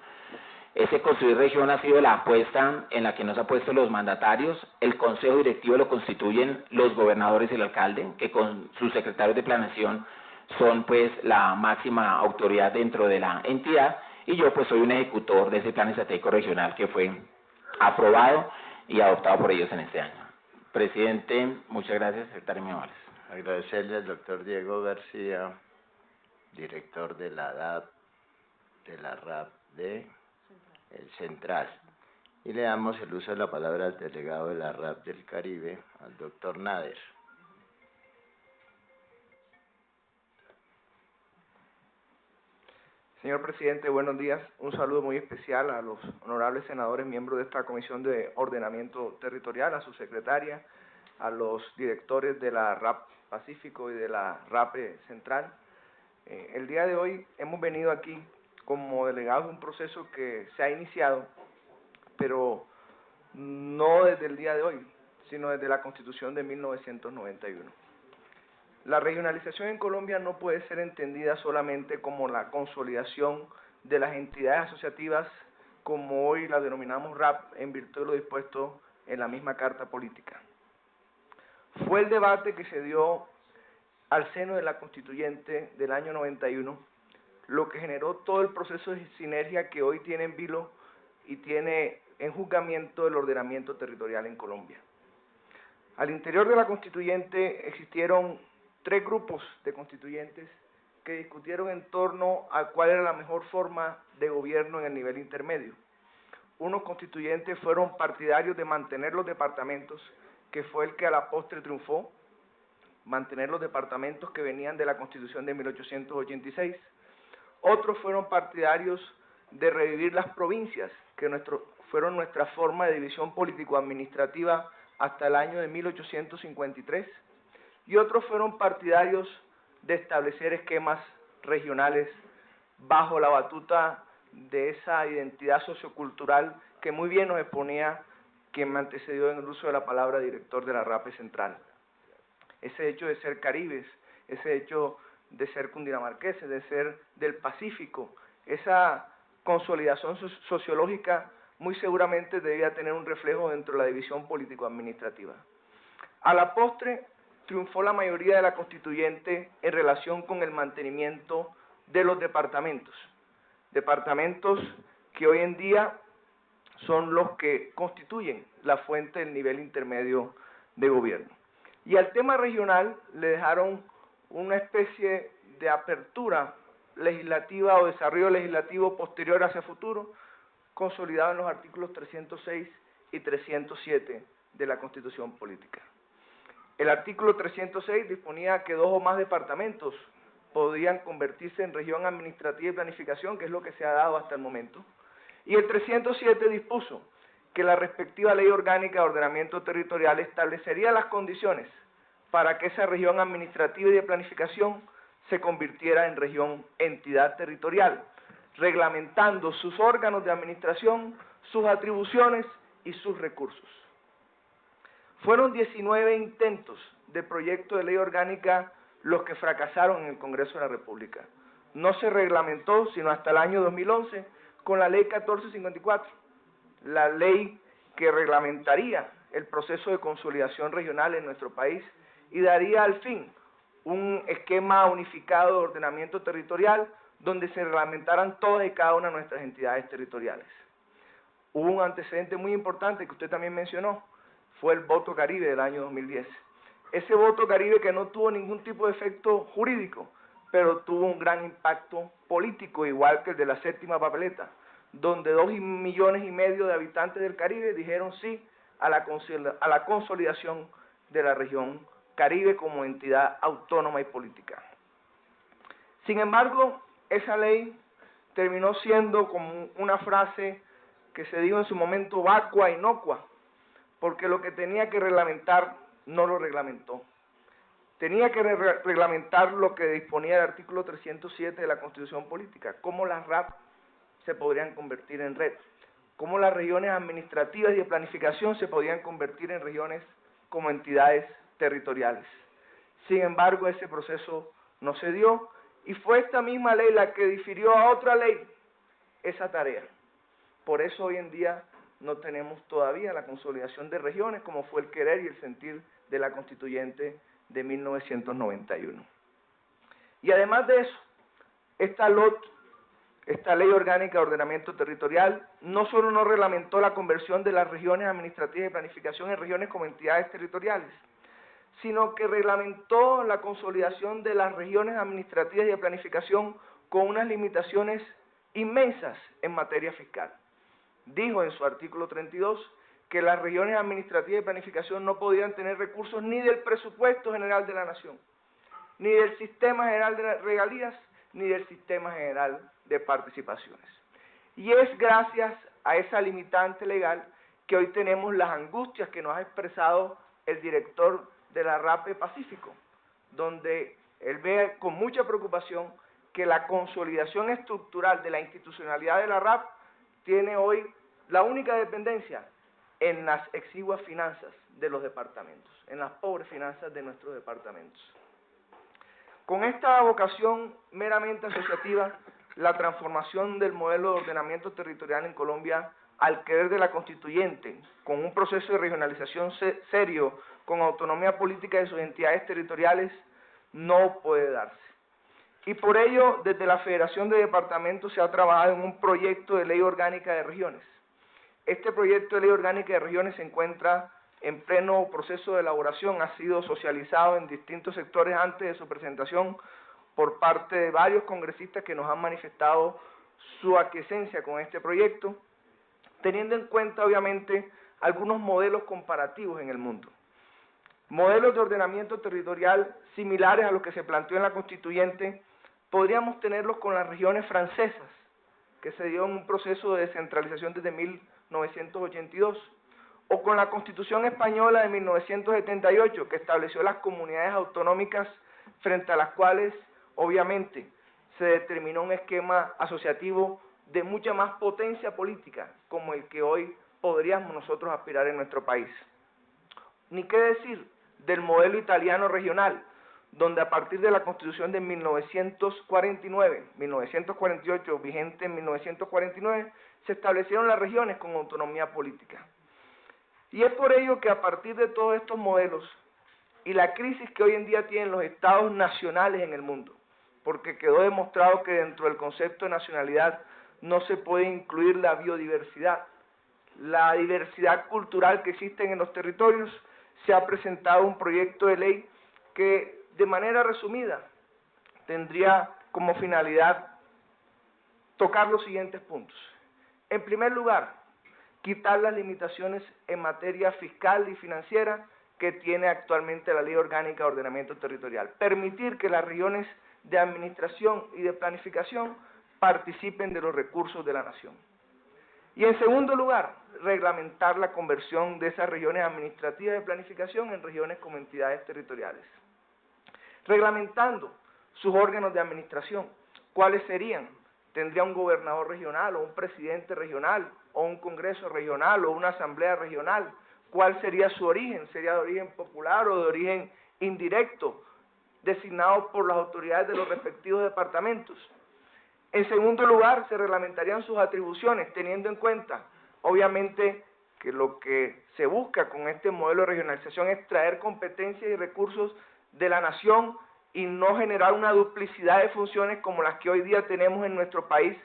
Ese construir región ha sido la apuesta en la que nos ha puesto los mandatarios. El consejo directivo lo constituyen los gobernadores y el alcalde, que con sus secretarios de planeación son pues la máxima autoridad dentro de la entidad, y yo pues soy un ejecutor de ese plan estratégico regional que fue aprobado y adoptado por ellos en este año. Presidente, muchas gracias, secretario Mío. Agradecerle al doctor Diego García, director de la DAP, de la RAP de El Central. Y le damos el uso de la palabra al delegado de la RAP del Caribe, al doctor Nader. Señor presidente, buenos días. Un saludo muy especial a los honorables senadores, miembros de esta Comisión de Ordenamiento Territorial, a su secretaria, a los directores de la RAP Pacífico y de la RAP Central. El día de hoy hemos venido aquí como delegados de un proceso que se ha iniciado, pero no desde el día de hoy, sino desde la Constitución de 1991. La regionalización en Colombia no puede ser entendida solamente como la consolidación de las entidades asociativas, como hoy la denominamos RAP, en virtud de lo dispuesto en la misma Carta Política. Fue el debate que se dio al seno de la Constituyente del año 91, lo que generó todo el proceso de sinergia que hoy tiene en vilo y tiene en juzgamiento el ordenamiento territorial en Colombia. Al interior de la Constituyente existieron 3 grupos de constituyentes que discutieron en torno a cuál era la mejor forma de gobierno en el nivel intermedio. Unos constituyentes fueron partidarios de mantener los departamentos, que fue el que a la postre triunfó, mantener los departamentos que venían de la Constitución de 1886. Otros fueron partidarios de revivir las provincias, que fueron nuestra forma de división político-administrativa hasta el año de 1853. Y otros fueron partidarios de establecer esquemas regionales bajo la batuta de esa identidad sociocultural que muy bien nos exponía quien me antecedió en el uso de la palabra director de la RAPE Central. Ese hecho de ser caribes, ese hecho de ser cundinamarqueses, de ser del Pacífico, esa consolidación sociológica muy seguramente debía tener un reflejo dentro de la división político-administrativa. A la postre, triunfó la mayoría de la constituyente en relación con el mantenimiento de los departamentos. Departamentos que hoy en día son los que constituyen la fuente del nivel intermedio de gobierno. Y al tema regional le dejaron una especie de apertura legislativa o desarrollo legislativo posterior hacia futuro, consolidado en los artículos 306 y 307 de la Constitución Política. El artículo 306 disponía que 2 o más departamentos podían convertirse en región administrativa y planificación, que es lo que se ha dado hasta el momento. Y el 307 dispuso que la respectiva Ley Orgánica de Ordenamiento Territorial establecería las condiciones para que esa región administrativa y de planificación se convirtiera en región entidad territorial, reglamentando sus órganos de administración, sus atribuciones y sus recursos. Fueron 19 intentos de proyecto de ley orgánica los que fracasaron en el Congreso de la República. No se reglamentó sino hasta el año 2011 con la Ley 1454, la ley que reglamentaría el proceso de consolidación regional en nuestro país y daría al fin un esquema unificado de ordenamiento territorial donde se reglamentaran todas y cada una de nuestras entidades territoriales. Hubo un antecedente muy importante que usted también mencionó, fue el voto Caribe del año 2010. Ese voto Caribe que no tuvo ningún tipo de efecto jurídico, pero tuvo un gran impacto político, igual que el de la séptima papeleta, donde 2,5 millones de habitantes del Caribe dijeron sí a la consolidación de la región Caribe como entidad autónoma y política. Sin embargo, esa ley terminó siendo como una frase que se dijo en su momento vacua, inocua, porque lo que tenía que reglamentar no lo reglamentó. Tenía que reglamentar lo que disponía el artículo 307 de la Constitución Política, cómo las RAP se podrían convertir en red, cómo las regiones administrativas y de planificación se podían convertir en regiones como entidades territoriales. Sin embargo, ese proceso no se dio y fue esta misma ley la que difirió a otra ley esa tarea. Por eso hoy en día no tenemos todavía la consolidación de regiones como fue el querer y el sentir de la Constituyente de 1991. Y además de eso, esta Ley Orgánica de Ordenamiento Territorial no solo no reglamentó la conversión de las regiones administrativas de planificación en regiones como entidades territoriales, sino que reglamentó la consolidación de las regiones administrativas y de planificación con unas limitaciones inmensas en materia fiscal. Dijo en su artículo 32 que las regiones administrativas de planificación no podían tener recursos ni del presupuesto general de la nación, ni del sistema general de regalías, ni del sistema general de participaciones. Y es gracias a esa limitante legal que hoy tenemos las angustias que nos ha expresado el director de la RAPE Pacífico, donde él ve con mucha preocupación que la consolidación estructural de la institucionalidad de la RAP tiene hoy la única dependencia en las exiguas finanzas de los departamentos, en las pobres finanzas de nuestros departamentos. Con esta vocación meramente asociativa, la transformación del modelo de ordenamiento territorial en Colombia al querer de la Constituyente, con un proceso de regionalización serio, con autonomía política de sus entidades territoriales, no puede darse. Y por ello, desde la Federación de Departamentos se ha trabajado en un proyecto de ley orgánica de regiones. Este proyecto de ley orgánica de regiones se encuentra en pleno proceso de elaboración, ha sido socializado en distintos sectores antes de su presentación por parte de varios congresistas que nos han manifestado su aquiescencia con este proyecto, teniendo en cuenta obviamente algunos modelos comparativos en el mundo. Modelos de ordenamiento territorial similares a los que se planteó en la Constituyente, podríamos tenerlos con las regiones francesas, que se dio en un proceso de descentralización desde 1982, o con la Constitución Española de 1978, que estableció las comunidades autonómicas frente a las cuales, obviamente, se determinó un esquema asociativo de mucha más potencia política, como el que hoy podríamos nosotros aspirar en nuestro país. Ni qué decir del modelo italiano regional, donde a partir de la Constitución de 1948, vigente en 1949, se establecieron las regiones con autonomía política. Y es por ello que a partir de todos estos modelos y la crisis que hoy en día tienen los estados nacionales en el mundo, porque quedó demostrado que dentro del concepto de nacionalidad no se puede incluir la biodiversidad, la diversidad cultural que existe en los territorios, se ha presentado un proyecto de ley que, de manera resumida, tendría como finalidad tocar los siguientes puntos. En primer lugar, quitar las limitaciones en materia fiscal y financiera que tiene actualmente la Ley Orgánica de Ordenamiento Territorial. Permitir que las regiones de administración y de planificación participen de los recursos de la nación. Y en segundo lugar, reglamentar la conversión de esas regiones administrativas de planificación en regiones como entidades territoriales. Reglamentando sus órganos de administración, ¿cuáles serían? ¿Tendría un gobernador regional o un presidente regional o un congreso regional o una asamblea regional? ¿Cuál sería su origen? ¿Sería de origen popular o de origen indirecto, designado por las autoridades de los respectivos departamentos? En segundo lugar, se reglamentarían sus atribuciones, teniendo en cuenta, obviamente, que lo que se busca con este modelo de regionalización es traer competencias y recursos de la nación y no generar una duplicidad de funciones como las que hoy día tenemos en nuestro país,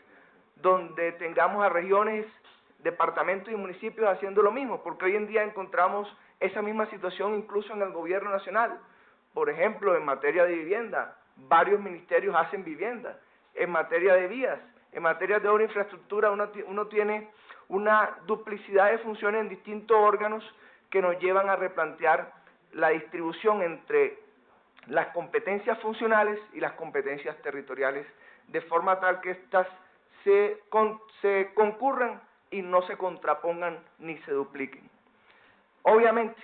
donde tengamos a regiones, departamentos y municipios haciendo lo mismo, porque hoy en día encontramos esa misma situación incluso en el gobierno nacional. Por ejemplo, en materia de vivienda, varios ministerios hacen vivienda. En materia de vías, en materia de obra e infraestructura, uno tiene una duplicidad de funciones en distintos órganos que nos llevan a replantear la distribución entre las competencias funcionales y las competencias territoriales, de forma tal que éstas se concurran y no se contrapongan ni se dupliquen. Obviamente,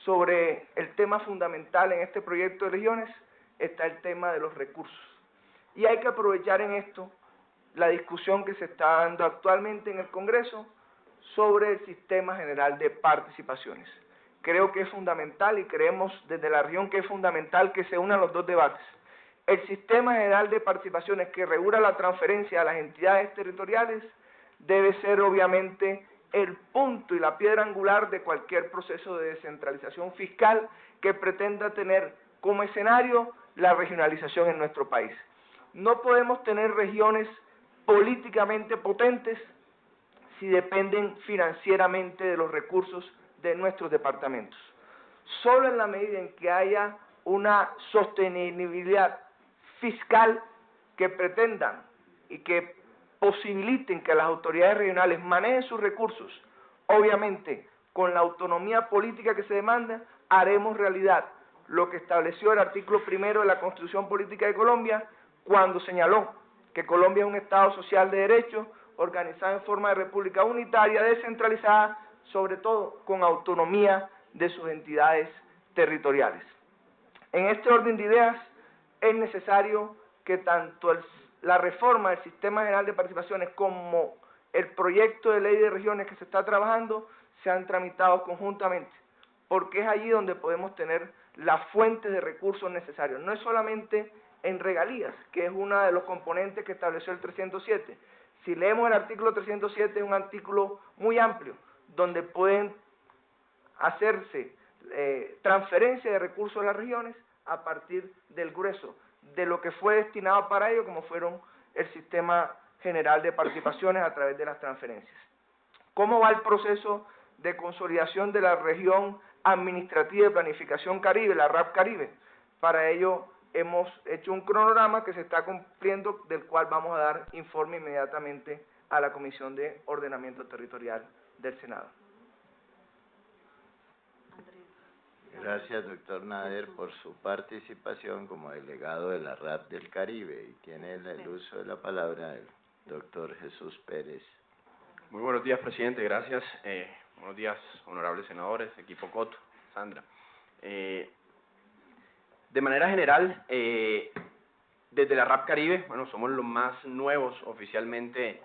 sobre el tema fundamental en este proyecto de regiones está el tema de los recursos. Y hay que aprovechar en esto la discusión que se está dando actualmente en el Congreso sobre el Sistema General de Participaciones. Creo que es fundamental y creemos desde la región que es fundamental que se unan los dos debates. El Sistema General de Participaciones que regula la transferencia a las entidades territoriales debe ser obviamente el punto y la piedra angular de cualquier proceso de descentralización fiscal que pretenda tener como escenario la regionalización en nuestro país. No podemos tener regiones políticamente potentes si dependen financieramente de los recursos de nuestros departamentos. Solo en la medida en que haya una sostenibilidad fiscal que pretendan y que posibiliten que las autoridades regionales manejen sus recursos, obviamente con la autonomía política que se demanda, haremos realidad lo que estableció el artículo 1 de la Constitución Política de Colombia, cuando señaló que Colombia es un Estado social de derecho, organizado en forma de república unitaria, descentralizada, sobre todo con autonomía de sus entidades territoriales. En este orden de ideas, es necesario que tanto la reforma del Sistema General de Participaciones como el proyecto de ley de regiones que se está trabajando sean tramitados conjuntamente, porque es allí donde podemos tener las fuentes de recursos necesarios. No es solamente en regalías, que es uno de los componentes que estableció el 307. Si leemos el artículo 307, es un artículo muy amplio, donde pueden hacerse transferencia de recursos a las regiones a partir del grueso, de lo que fue destinado para ello, como fueron el Sistema General de Participaciones a través de las transferencias. ¿Cómo va el proceso de consolidación de la región administrativa de planificación Caribe, la RAP Caribe? Para ello hemos hecho un cronograma que se está cumpliendo, del cual vamos a dar informe inmediatamente a la Comisión de Ordenamiento Territorial del Senado. Gracias, doctor Nader, por su participación como delegado de la RAP del Caribe. Y tiene el uso de la palabra el doctor Jesús Pérez. Muy buenos días, presidente, gracias. Buenos días, honorables senadores, equipo Coto, Sandra. De manera general, desde la RAP Caribe, bueno, somos los más nuevos oficialmente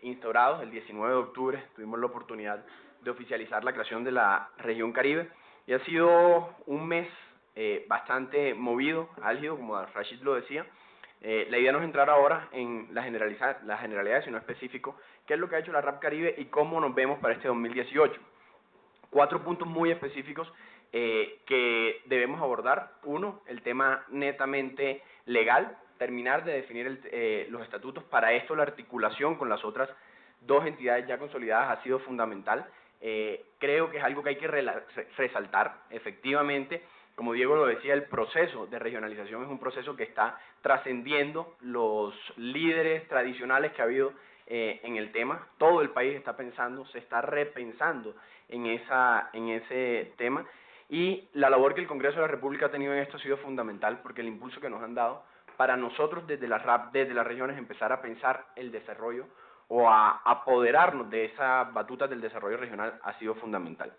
instaurados. El 19 de octubre tuvimos la oportunidad de oficializar la creación de la región Caribe y ha sido un mes bastante movido, álgido, como Rashid lo decía. La idea no es entrar ahora en las generalidades, sino específico, qué es lo que ha hecho la RAP Caribe y cómo nos vemos para este 2018. 4 puntos muy específicos que debemos abordar. 1, el tema netamente legal, terminar de definir los estatutos, para esto la articulación con las otras 2 entidades ya consolidadas ha sido fundamental. Creo que es algo que hay que resaltar. Efectivamente, como Diego lo decía, el proceso de regionalización es un proceso que está trascendiendo los líderes tradicionales que ha habido en el tema. Todo el país está pensando, se está repensando en ese tema, y la labor que el Congreso de la República ha tenido en esto ha sido fundamental, porque el impulso que nos han dado para nosotros desde la RAP, desde las regiones, empezar a pensar el desarrollo o a apoderarnos de esas batutas del desarrollo regional ha sido fundamental.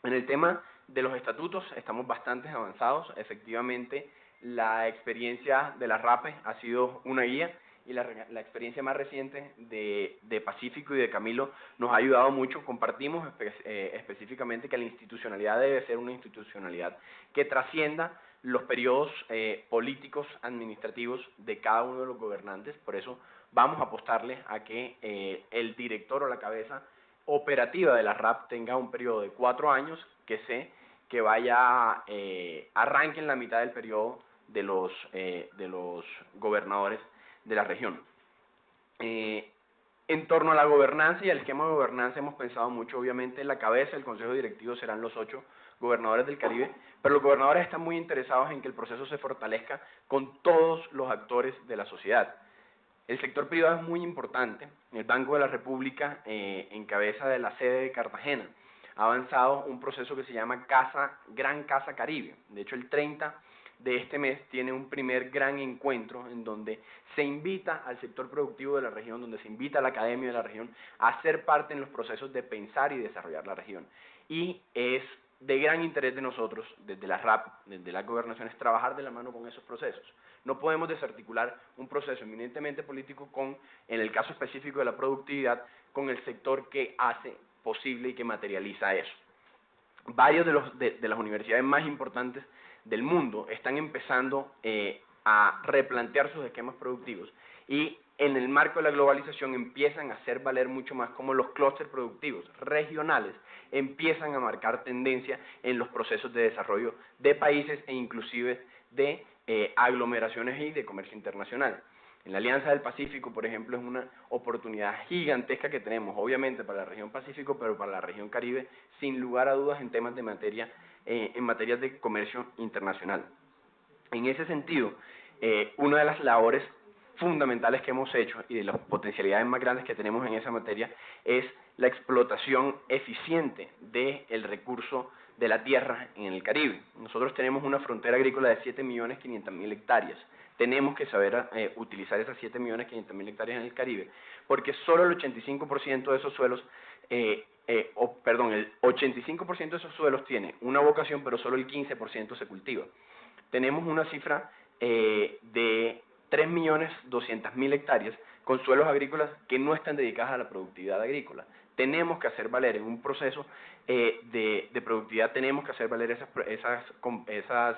En el tema de los estatutos estamos bastante avanzados. Efectivamente, la experiencia de la RAPE ha sido una guía, y la experiencia más reciente de Pacífico y de Camilo nos ha ayudado mucho. Compartimos específicamente que la institucionalidad debe ser una institucionalidad que trascienda los periodos políticos, administrativos de cada uno de los gobernantes. Por eso vamos a apostarle a que el director o la cabeza operativa de la RAP tenga un periodo de 4 años, que vaya, arranque en la mitad del periodo de los gobernadores de la región. En torno a la gobernanza y al esquema de gobernanza hemos pensado mucho. Obviamente la cabeza del Consejo Directivo serán los 8 gobernadores del Caribe, pero los gobernadores están muy interesados en que el proceso se fortalezca con todos los actores de la sociedad. El sector privado es muy importante. El Banco de la República, en cabeza de la sede de Cartagena, ha avanzado un proceso que se llama Gran Casa Caribe. De hecho, el 30 de este mes tiene un primer gran encuentro en donde se invita al sector productivo de la región, donde se invita a la academia de la región a ser parte en los procesos de pensar y desarrollar la región. Y es de gran interés de nosotros, desde la RAP, desde las gobernaciones, trabajar de la mano con esos procesos. No podemos desarticular un proceso eminentemente político en el caso específico de la productividad, con el sector que hace posible y que materializa eso. Varios de las universidades más importantes del mundo están empezando a replantear sus esquemas productivos, y en el marco de la globalización empiezan a hacer valer mucho más como los clústeres productivos regionales empiezan a marcar tendencia en los procesos de desarrollo de países e inclusive de aglomeraciones y de comercio internacional. En la Alianza del Pacífico, por ejemplo, es una oportunidad gigantesca que tenemos, obviamente para la región Pacífico, pero para la región Caribe, sin lugar a dudas en temas de materia de comercio internacional. En ese sentido, una de las labores fundamentales que hemos hecho y de las potencialidades más grandes que tenemos en esa materia es la explotación eficiente del recurso de la tierra en el Caribe. Nosotros tenemos una frontera agrícola de 7.500.000 hectáreas. Tenemos que saber utilizar esas 7.500.000 hectáreas en el Caribe, porque solo el 85% de esos suelos, el 85% de esos suelos tiene una vocación, pero solo el 15% se cultiva. Tenemos una cifra de 3.200.000 hectáreas con suelos agrícolas que no están dedicadas a la productividad agrícola. Tenemos que hacer valer en un proceso de productividad, tenemos que hacer valer esas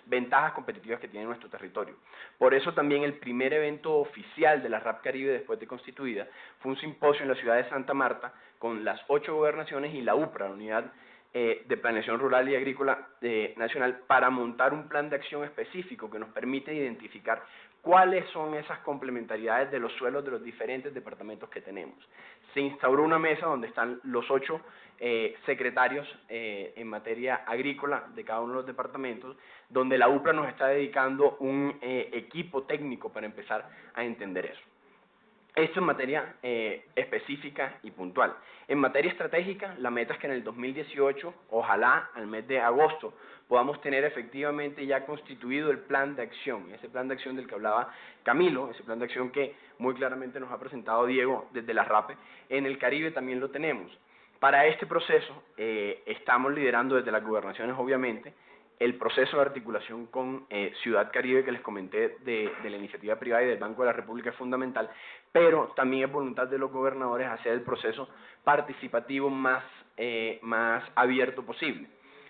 ventajas competitivas que tiene nuestro territorio. Por eso también el primer evento oficial de la RAP Caribe después de constituida fue un simposio en la ciudad de Santa Marta con las 8 gobernaciones y la UPRA, la Unidad de Planeación Rural y Agrícola Nacional, para montar un plan de acción específico que nos permite identificar cuáles son esas complementariedades de los suelos de los diferentes departamentos que tenemos. Se instauró una mesa donde están los 8 secretarios en materia agrícola de cada uno de los departamentos, donde la UPRA nos está dedicando un equipo técnico para empezar a entender eso. Esto en materia específica y puntual. En materia estratégica, la meta es que en el 2018, ojalá al mes de agosto, podamos tener efectivamente ya constituido el plan de acción, ese plan de acción del que hablaba Camilo, ese plan de acción que muy claramente nos ha presentado Diego desde la RAPE. En el Caribe también lo tenemos. Para este proceso estamos liderando desde las gobernaciones, obviamente, el proceso de articulación con Ciudad Caribe que les comenté de la iniciativa privada y del Banco de la República es fundamental, pero también es voluntad de los gobernadores hacer el proceso participativo más abierto posible.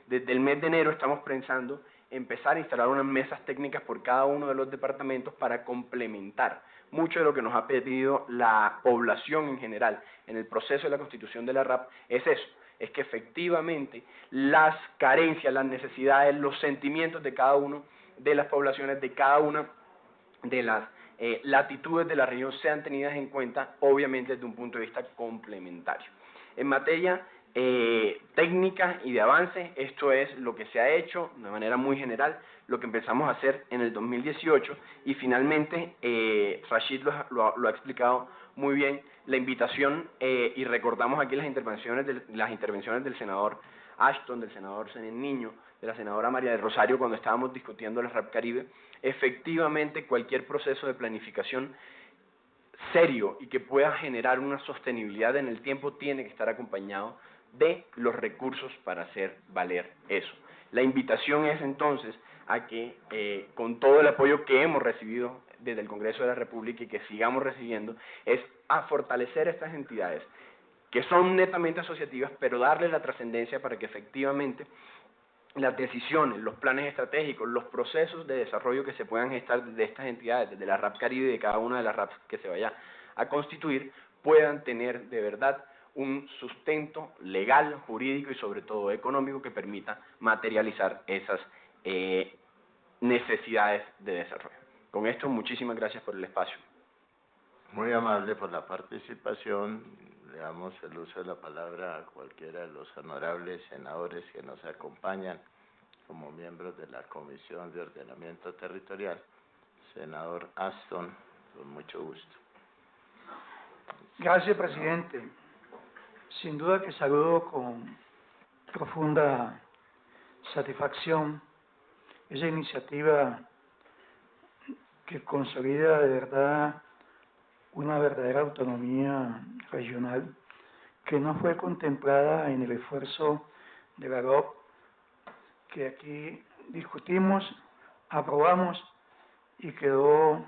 Desde el mes de enero estamos pensando empezar a instalar unas mesas técnicas por cada uno de los departamentos para complementar mucho de lo que nos ha pedido la población en general en el proceso de la constitución de la RAP. Es eso, es que efectivamente las carencias, las necesidades, los sentimientos de cada uno de las poblaciones, de cada una de las latitudes de la región sean tenidas en cuenta, obviamente desde un punto de vista complementario. En materia técnica y de avance, esto es lo que se ha hecho de manera muy general, lo que empezamos a hacer en el 2018 y finalmente Rashid lo ha explicado muy bien, la invitación y recordamos aquí las intervenciones del senador Ashton, del senador Zenén Niño, de la senadora María del Rosario cuando estábamos discutiendo la RAP Caribe. Efectivamente, cualquier proceso de planificación serio y que pueda generar una sostenibilidad en el tiempo tiene que estar acompañado de los recursos para hacer valer eso. La invitación es entonces a que con todo el apoyo que hemos recibido desde el Congreso de la República y que sigamos recibiendo, es a fortalecer estas entidades que son netamente asociativas, pero darle la trascendencia para que efectivamente las decisiones, los planes estratégicos, los procesos de desarrollo que se puedan gestar desde estas entidades, desde la RAP Caribe y de cada una de las RAPs que se vaya a constituir, puedan tener de verdad un sustento legal, jurídico y sobre todo económico que permita materializar esas necesidades de desarrollo. Con esto, muchísimas gracias por el espacio. Muy amable por la participación. Le damos el uso de la palabra a cualquiera de los honorables senadores que nos acompañan como miembros de la Comisión de Ordenamiento Territorial. Senador Ashton, con mucho gusto. Gracias, presidente. Sin duda que saludo con profunda satisfacción esa iniciativa que consolida de verdad una verdadera autonomía regional que no fue contemplada en el esfuerzo de la ROP que aquí discutimos, aprobamos y quedó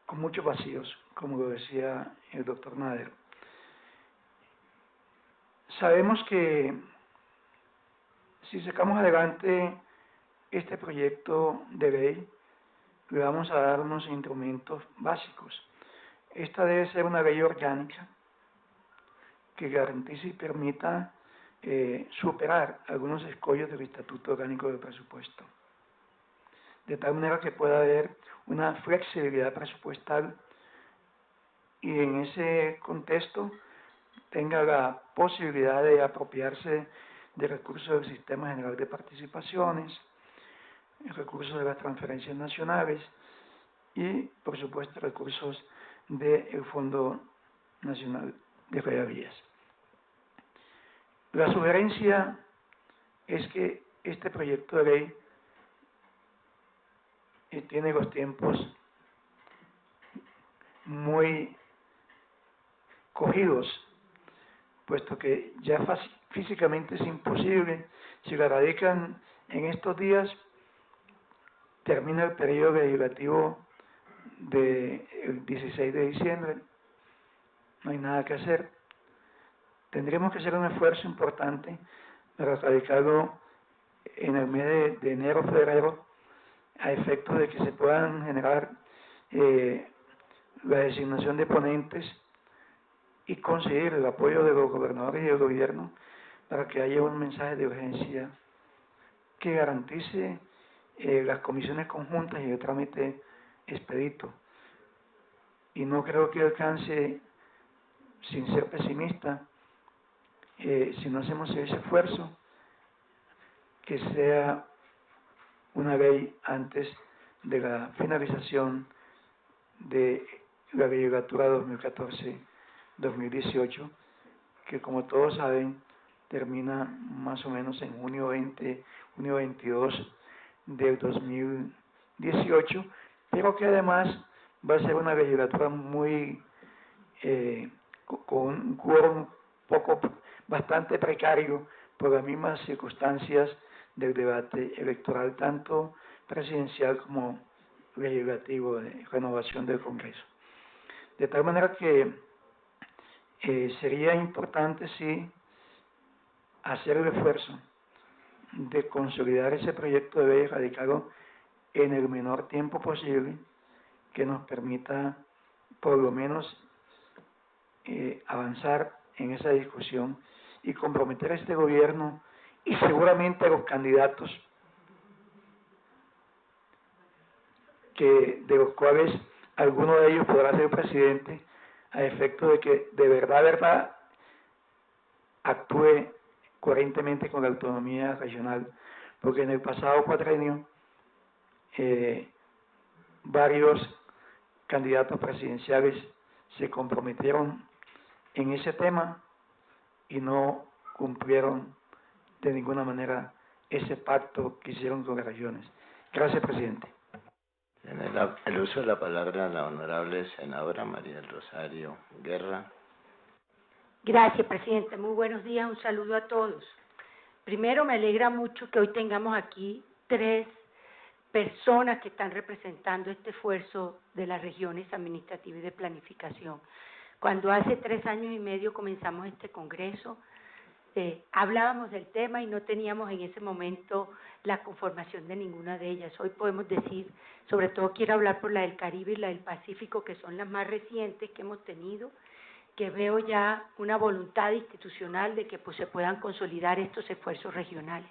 con muchos vacíos, como lo decía el doctor Nader. Sabemos que si sacamos adelante este proyecto de ley, le vamos a dar unos instrumentos básicos. Esta debe ser una ley orgánica que garantice y permita superar algunos escollos del Estatuto Orgánico del Presupuesto, de tal manera que pueda haber una flexibilidad presupuestal y en ese contexto tenga la posibilidad de apropiarse de recursos del Sistema General de Participaciones, recursos de las transferencias nacionales y, por supuesto, recursos del Fondo Nacional de Regalías. La sugerencia es que este proyecto de ley tiene los tiempos muy cogidos, puesto que ya físicamente es imposible. Si la radican en estos días, termina el periodo legislativo del 16 de diciembre, no hay nada que hacer. Tendremos que hacer un esfuerzo importante para radicarlo en el mes de enero, febrero, a efectos de que se puedan generar la designación de ponentes y conseguir el apoyo de los gobernadores y del gobierno para que haya un mensaje de urgencia que garantice las comisiones conjuntas y el trámite expedito. Y no creo que alcance, sin ser pesimista, si no hacemos ese esfuerzo, que sea una ley antes de la finalización de la legislatura 2014-2018, que como todos saben termina más o menos en junio 22 del 2018, pero que además va a ser una legislatura muy con un quórum bastante precario por las mismas circunstancias del debate electoral, tanto presidencial como legislativo de renovación del Congreso. De tal manera que sería importante, sí, hacer el esfuerzo de consolidar ese proyecto de ley, radicarlo en el menor tiempo posible, que nos permita por lo menos avanzar en esa discusión y comprometer a este gobierno y seguramente a los candidatos de los cuales alguno de ellos podrá ser presidente, a efecto de que de verdad actúe coherentemente con la autonomía regional, porque en el pasado cuatrienio varios candidatos presidenciales se comprometieron en ese tema y no cumplieron de ninguna manera ese pacto que hicieron con las regiones. Gracias, presidente. Tiene el uso de la palabra la honorable senadora María del Rosario Guerra. Gracias, presidente. Muy buenos días. Un saludo a todos. Primero, me alegra mucho que hoy tengamos aquí 3 personas que están representando este esfuerzo de las regiones administrativas y de planificación. Cuando hace 3 años y medio comenzamos este congreso, hablábamos del tema y no teníamos en ese momento la conformación de ninguna de ellas. Hoy podemos decir, sobre todo quiero hablar por la del Caribe y la del Pacífico, que son las más recientes que hemos tenido, que veo ya una voluntad institucional de que pues, se puedan consolidar estos esfuerzos regionales.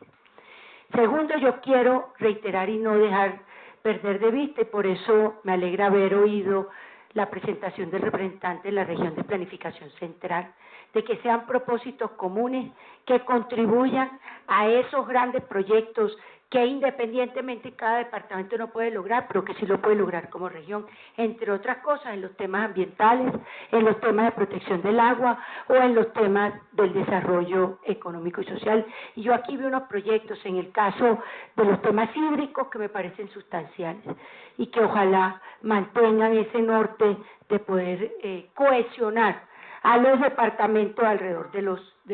Segundo, yo quiero reiterar y no dejar perder de vista, y por eso me alegra haber oído la presentación del representante de la región de planificación central, de que sean propósitos comunes que contribuyan a esos grandes proyectos que independientemente cada departamento no puede lograr, pero que sí lo puede lograr como región, entre otras cosas en los temas ambientales, en los temas de protección del agua o en los temas del desarrollo económico y social. Y yo aquí veo unos proyectos en el caso de los temas hídricos que me parecen sustanciales y que ojalá mantengan ese norte de poder cohesionar a los departamentos alrededor de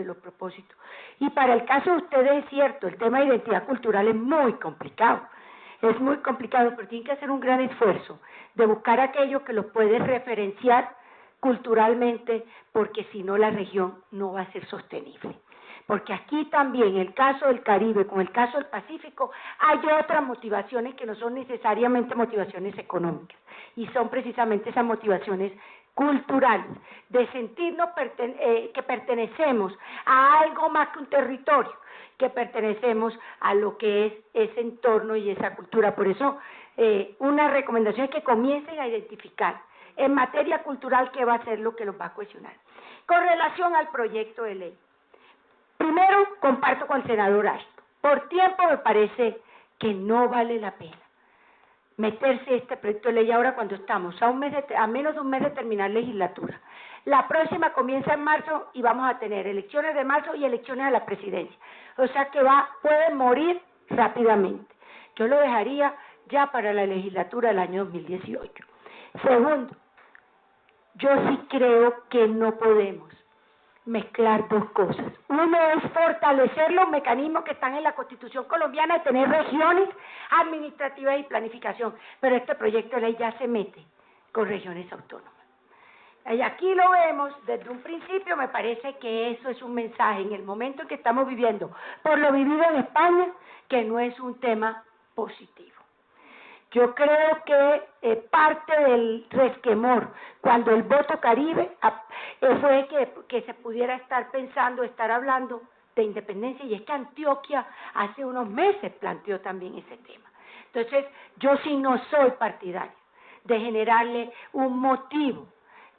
los propósitos. Y para el caso de ustedes es cierto, el tema de identidad cultural es muy complicado, pero tienen que hacer un gran esfuerzo de buscar aquello que los puede referenciar culturalmente, porque si no la región no va a ser sostenible. Porque aquí también, en el caso del Caribe, con el caso del Pacífico, hay otras motivaciones que no son necesariamente motivaciones económicas, y son precisamente esas motivaciones culturales, de sentirnos que pertenecemos a algo más que un territorio, que pertenecemos a lo que es ese entorno y esa cultura. Por eso, una recomendación es que comiencen a identificar en materia cultural qué va a ser lo que los va a cohesionar. Con relación al proyecto de ley, primero comparto con el senador Ashton, por tiempo me parece que no vale la pena meterse este proyecto de ley ahora cuando estamos a menos de un mes de terminar legislatura. La próxima comienza en marzo y vamos a tener elecciones de marzo y elecciones a la presidencia. O sea que puede morir rápidamente. Yo lo dejaría ya para la legislatura del año 2018. Segundo, yo sí creo que no podemos mezclar 2 cosas. Uno es fortalecer los mecanismos que están en la Constitución colombiana de tener regiones administrativas y planificación, pero este proyecto de ley ya se mete con regiones autónomas. Y aquí lo vemos desde un principio, me parece que eso es un mensaje en el momento en que estamos viviendo, por lo vivido en España, que no es un tema positivo. Yo creo que parte del resquemor cuando el voto Caribe fue que se pudiera estar hablando de independencia, y es que Antioquia hace unos meses planteó también ese tema. Entonces, yo sí no soy partidaria de generarle un motivo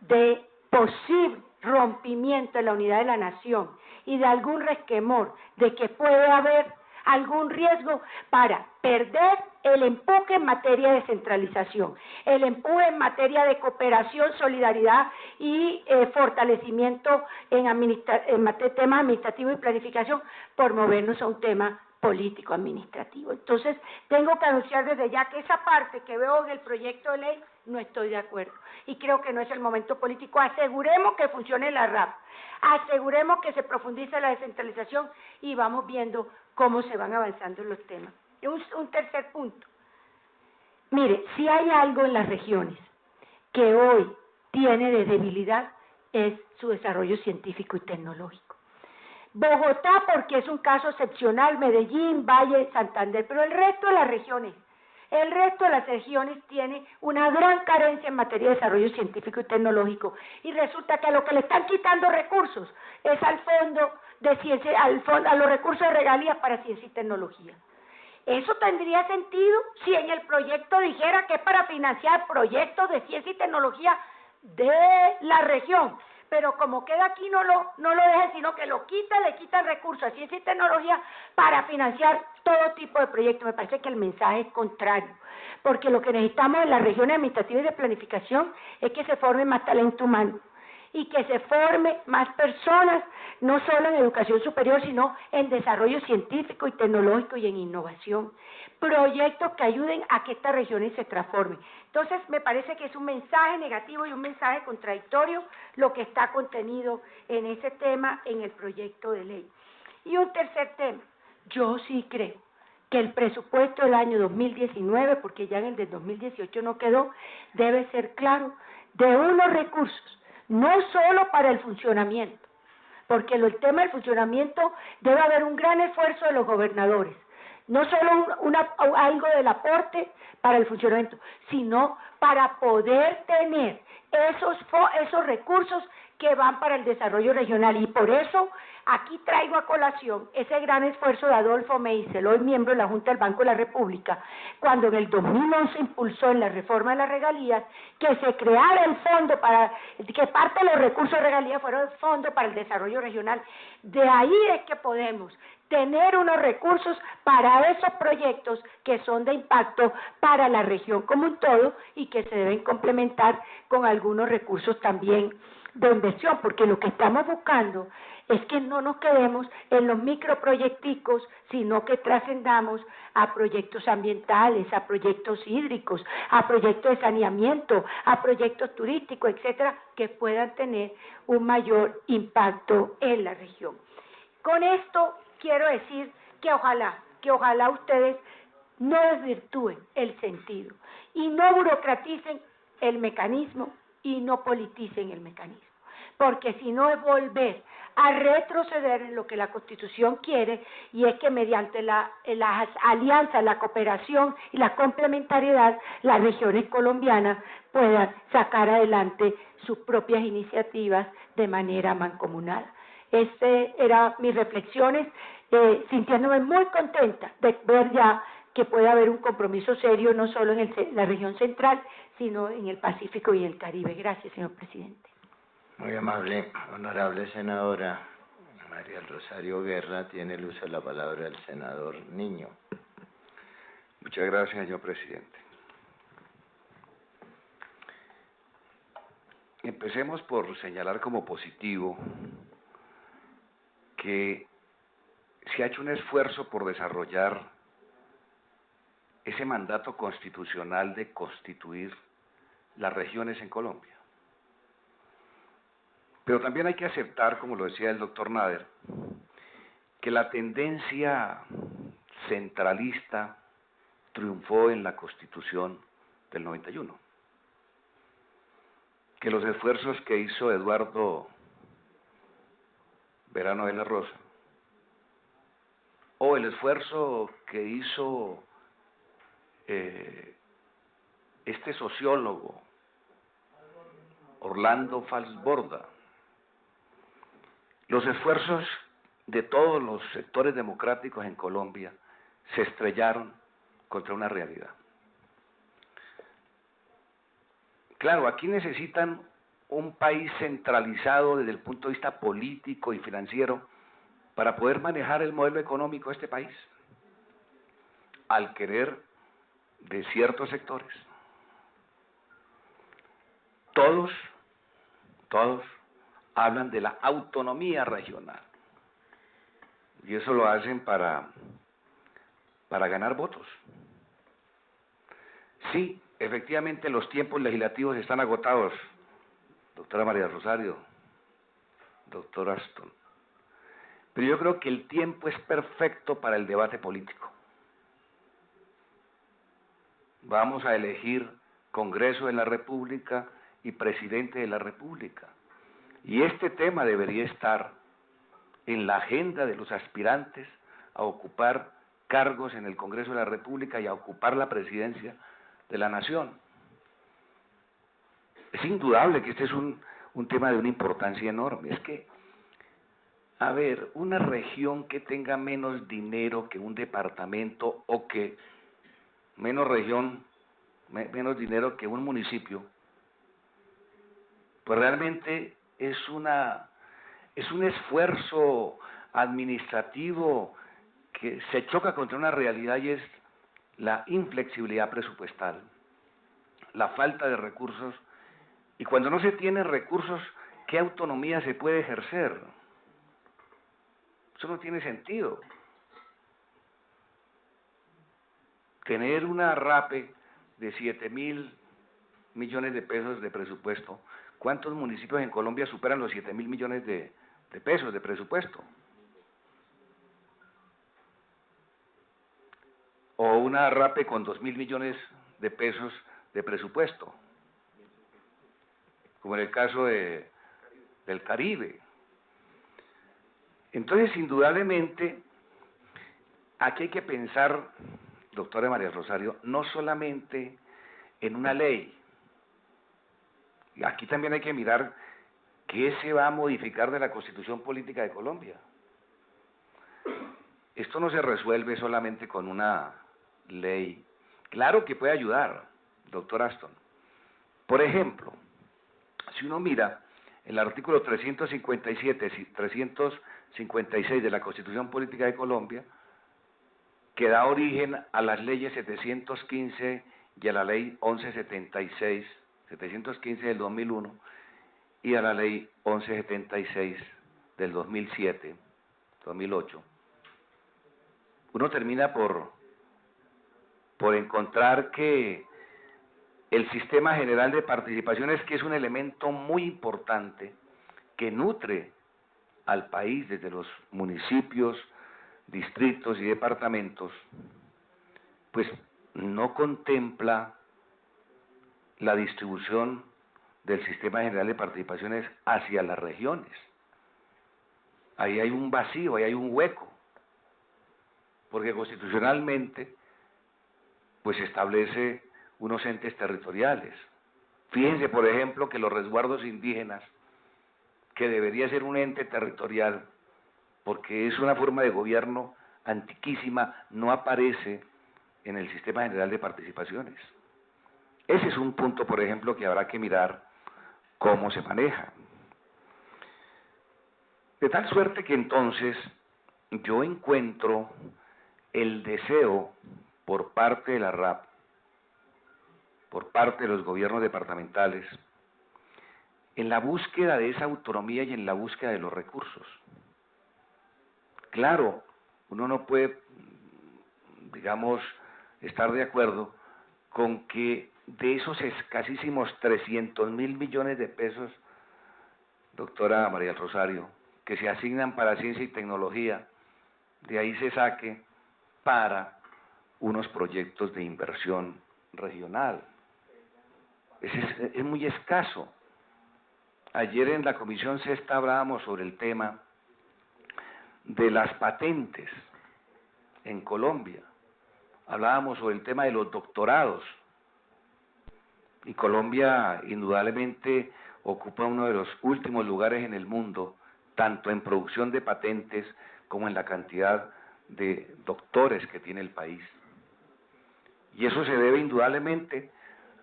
de posible rompimiento de la unidad de la nación y de algún resquemor de que puede haber algún riesgo para perder el empuje en materia de descentralización, el empuje en materia de cooperación, solidaridad y fortalecimiento en temas administrativos y planificación, por movernos a un tema político-administrativo. Entonces, tengo que anunciar desde ya que esa parte que veo en el proyecto de ley no estoy de acuerdo y creo que no es el momento político. Aseguremos que funcione la RAP, aseguremos que se profundice la descentralización y vamos viendo cómo se van avanzando los temas. Un tercer punto. Mire, si hay algo en las regiones que hoy tiene de debilidad es su desarrollo científico y tecnológico. Bogotá, porque es un caso excepcional, Medellín, Valle, Santander, pero el resto de las regiones tiene una gran carencia en materia de desarrollo científico y tecnológico, y resulta que a lo que le están quitando recursos es al fondo de ciencia, a los recursos de regalías para ciencia y tecnología. Eso tendría sentido si en el proyecto dijera que es para financiar proyectos de ciencia y tecnología de la región. Pero como queda aquí no lo deja, sino que lo quita, le quita recursos a ciencia y tecnología para financiar todo tipo de proyectos. Me parece que el mensaje es contrario, porque lo que necesitamos en las regiones administrativas y de planificación es que se forme más talento humano y que se forme más personas, no solo en educación superior, sino en desarrollo científico y tecnológico y en innovación. Proyectos que ayuden a que estas regiones se transformen. Entonces, me parece que es un mensaje negativo y un mensaje contradictorio lo que está contenido en ese tema en el proyecto de ley. Y un tercer tema, yo sí creo que el presupuesto del año 2019, porque ya en el de 2018 no quedó, debe ser claro de unos recursos, no solo para el funcionamiento, porque el tema del funcionamiento debe haber un gran esfuerzo de los gobernadores, no solo algo del aporte para el funcionamiento, sino para poder tener esos recursos que van para el desarrollo regional. Y por eso aquí traigo a colación ese gran esfuerzo de Adolfo Meisel, hoy miembro de la Junta del Banco de la República, cuando en el 2011 impulsó en la reforma de las regalías que se creara el fondo para que parte de los recursos de regalías fuera el fondo para el desarrollo regional. De ahí es que podemos tener unos recursos para esos proyectos que son de impacto para la región como un todo y que se deben complementar con algunos recursos también de inversión, porque lo que estamos buscando es que no nos quedemos en los microproyecticos, sino que trascendamos a proyectos ambientales, a proyectos hídricos, a proyectos de saneamiento, a proyectos turísticos, etcétera, que puedan tener un mayor impacto en la región. Con esto quiero decir que ojalá ustedes no desvirtúen el sentido y no burocraticen el mecanismo y no politicen el mecanismo, porque si no es volver a retroceder en lo que la Constitución quiere, y es que mediante las alianzas, la cooperación y la complementariedad, las regiones colombianas puedan sacar adelante sus propias iniciativas de manera mancomunada. Estas eran mis reflexiones, sintiéndome muy contenta de ver ya que puede haber un compromiso serio no solo en la región central, sino en el Pacífico y el Caribe. Gracias, señor presidente. Muy amable, honorable senadora María Rosario Guerra. Tiene el uso de la palabra el senador Niño. Muchas gracias, señor presidente. Empecemos por señalar como positivo que se ha hecho un esfuerzo por desarrollar ese mandato constitucional de constituir las regiones en Colombia. Pero también hay que aceptar, como lo decía el doctor Nader, que la tendencia centralista triunfó en la Constitución del 91. Que los esfuerzos que hizo Eduardo Verano de la Rosa, o el esfuerzo que hizo este sociólogo Orlando Falsborda, los esfuerzos de todos los sectores democráticos en Colombia se estrellaron contra una realidad. Claro, aquí necesitan un país centralizado desde el punto de vista político y financiero para poder manejar el modelo económico de este país, al querer de ciertos sectores. Todos hablan de la autonomía regional, y eso lo hacen para ganar votos. Sí, efectivamente los tiempos legislativos están agotados, doctora María Rosario, doctor Aston, pero yo creo que el tiempo es perfecto para el debate político. Vamos a elegir Congreso de la República y Presidente de la República, y este tema debería estar en la agenda de los aspirantes a ocupar cargos en el Congreso de la República y a ocupar la presidencia de la Nación. Es indudable que este es un tema de una importancia enorme. Es que a ver, una región que tenga menos dinero que un departamento o que menos dinero que un municipio, pues realmente es un esfuerzo administrativo que se choca contra una realidad y es la inflexibilidad presupuestal, la falta de recursos, y cuando no se tienen recursos, ¿qué autonomía se puede ejercer? Eso no tiene sentido. Tener una RAPE de 7.000 millones de pesos de presupuesto, ¿cuántos municipios en Colombia superan los 7.000 millones de pesos de presupuesto? O una RAPE con 2.000 millones de pesos de presupuesto, como en el caso del Caribe. Entonces, indudablemente, aquí hay que pensar, doctora María Rosario, no solamente en una ley. Aquí también hay que mirar qué se va a modificar de la Constitución Política de Colombia. Esto no se resuelve solamente con una ley. Claro que puede ayudar, doctor Aston. Por ejemplo, si uno mira el artículo 357 y 356 de la Constitución Política de Colombia, que da origen a las leyes 715 y a la ley 1176, 715 del 2001 y a la ley 1176 del 2007, 2008, uno termina por encontrar que el sistema general de participaciones, que es un elemento muy importante que nutre al país desde los municipios, distritos y departamentos, pues no contempla la distribución del sistema general de participaciones hacia las regiones. Ahí hay un vacío, ahí hay un hueco, porque constitucionalmente pues establece unos entes territoriales. Fíjense, por ejemplo, que los resguardos indígenas, que debería ser un ente territorial, porque es una forma de gobierno antiquísima, no aparece en el sistema general de participaciones. Ese es un punto, por ejemplo, que habrá que mirar cómo se maneja. De tal suerte que entonces yo encuentro el deseo por parte de la RAP, por parte de los gobiernos departamentales, en la búsqueda de esa autonomía y en la búsqueda de los recursos. Claro, uno no puede, digamos, estar de acuerdo con que de esos escasísimos 300.000 millones de pesos, doctora María del Rosario, que se asignan para ciencia y tecnología, de ahí se saque para unos proyectos de inversión regional. Es muy escaso. Ayer en la Comisión Sexta hablábamos sobre el tema de las patentes en Colombia. Hablábamos sobre el tema de los doctorados. Y Colombia indudablemente ocupa uno de los últimos lugares en el mundo, tanto en producción de patentes como en la cantidad de doctores que tiene el país. Y eso se debe indudablemente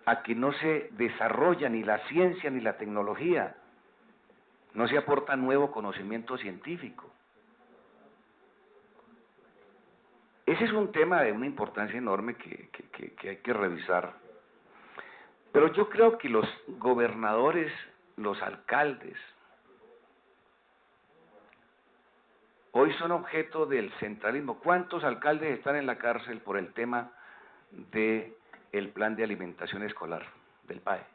a que no se desarrolla ni la ciencia ni la tecnología, no se aporta nuevo conocimiento científico. Ese es un tema de una importancia enorme que hay que revisar. Pero yo creo que los gobernadores, los alcaldes, hoy son objeto del centralismo. ¿Cuántos alcaldes están en la cárcel por el tema del plan de alimentación escolar del PAE?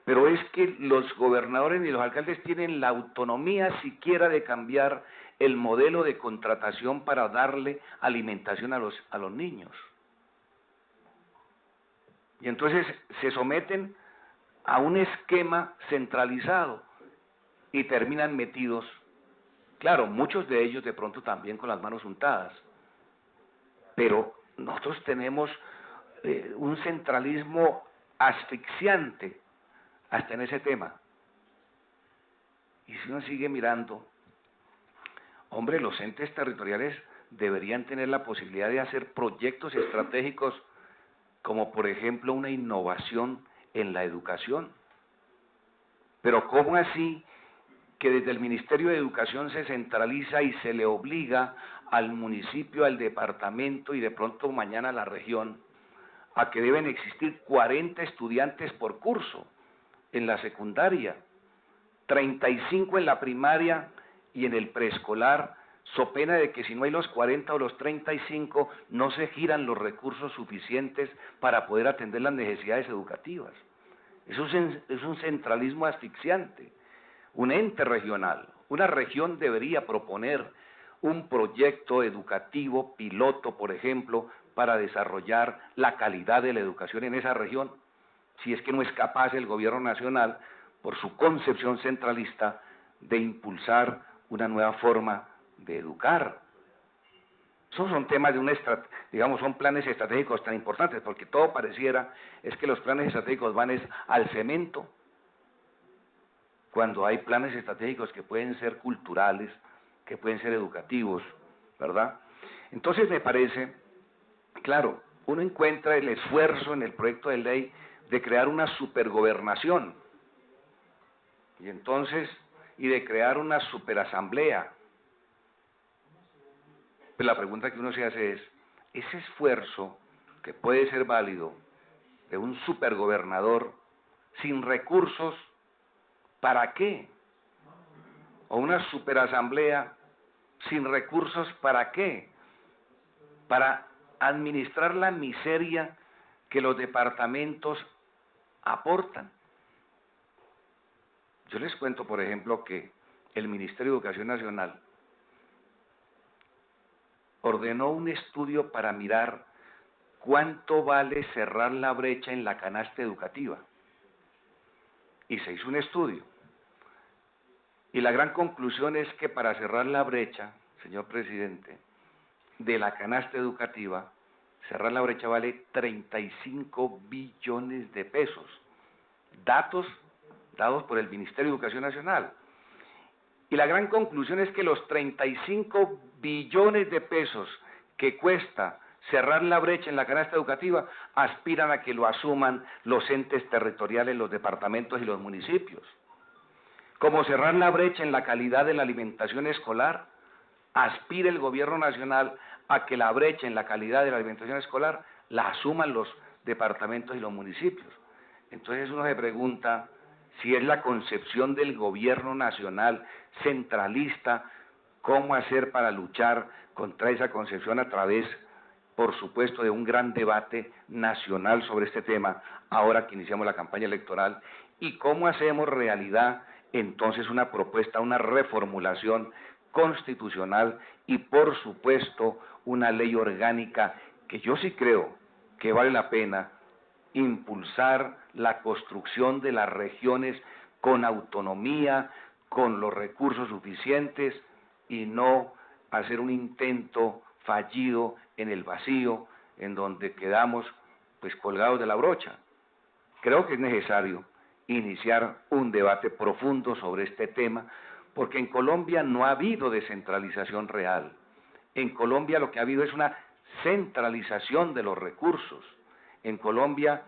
Pero es que los gobernadores ni los alcaldes tienen la autonomía siquiera de cambiar el modelo de contratación para darle alimentación a los niños. Y entonces se someten a un esquema centralizado y terminan metidos, claro, muchos de ellos de pronto también con las manos untadas, pero nosotros tenemos un centralismo asfixiante hasta en ese tema. Y si uno sigue mirando, hombre, los entes territoriales deberían tener la posibilidad de hacer proyectos estratégicos, como por ejemplo una innovación en la educación. Pero ¿cómo así que desde el Ministerio de Educación se centraliza y se le obliga al municipio, al departamento y de pronto mañana a la región a que deben existir 40 estudiantes por curso en la secundaria, 35 en la primaria y en el preescolar, so pena de que si no hay los 40 o los 35 no se giran los recursos suficientes para poder atender las necesidades educativas? Eso es un centralismo asfixiante. Un ente regional, una región debería proponer un proyecto educativo piloto, por ejemplo, para desarrollar la calidad de la educación en esa región, si es que no es capaz el gobierno nacional, por su concepción centralista, de impulsar una nueva forma de educar. Esos son temas de digamos, son planes estratégicos tan importantes, porque todo pareciera es que los planes estratégicos van al cemento, cuando hay planes estratégicos que pueden ser culturales, que pueden ser educativos, ¿verdad? Entonces me parece, claro, uno encuentra el esfuerzo en el proyecto de ley de crear una supergobernación, y de crear una superasamblea. Pues la pregunta que uno se hace es, ese esfuerzo que puede ser válido de un supergobernador sin recursos, ¿para qué? O una superasamblea sin recursos, ¿para qué? Para administrar la miseria que los departamentos aportan. Yo les cuento, por ejemplo, que el Ministerio de Educación Nacional ordenó un estudio para mirar cuánto vale cerrar la brecha en la canasta educativa. Y se hizo un estudio. Y la gran conclusión es que para cerrar la brecha, señor presidente, de la canasta educativa, cerrar la brecha vale 35 billones de pesos. Datos dados por el Ministerio de Educación Nacional. Y la gran conclusión es que los 35 billones de pesos que cuesta cerrar la brecha en la canasta educativa aspiran a que lo asuman los entes territoriales, los departamentos y los municipios. Como cerrar la brecha en la calidad de la alimentación escolar, aspira el gobierno nacional a que la brecha en la calidad de la alimentación escolar la asuman los departamentos y los municipios. Entonces uno se pregunta si es la concepción del gobierno nacional centralista, cómo hacer para luchar contra esa concepción a través, por supuesto, de un gran debate nacional sobre este tema, ahora que iniciamos la campaña electoral, y cómo hacemos realidad entonces una propuesta, una reformulación constitucional y, por supuesto, una ley orgánica que yo sí creo que vale la pena impulsar la construcción de las regiones con autonomía, con los recursos suficientes y no hacer un intento fallido en el vacío, en donde quedamos pues colgados de la brocha. Creo que es necesario iniciar un debate profundo sobre este tema, porque en Colombia no ha habido descentralización real. En Colombia lo que ha habido es una centralización de los recursos. En Colombia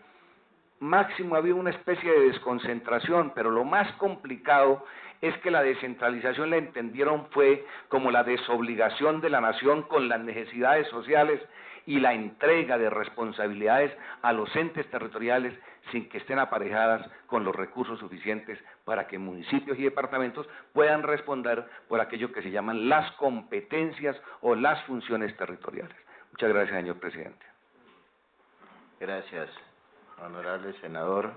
máximo ha habido una especie de desconcentración, pero lo más complicado es que la descentralización la entendieron fue como la desobligación de la nación con las necesidades sociales y la entrega de responsabilidades a los entes territoriales sin que estén aparejadas con los recursos suficientes para que municipios y departamentos puedan responder por aquello que se llaman las competencias o las funciones territoriales. Muchas gracias, señor presidente. Gracias, honorable senador.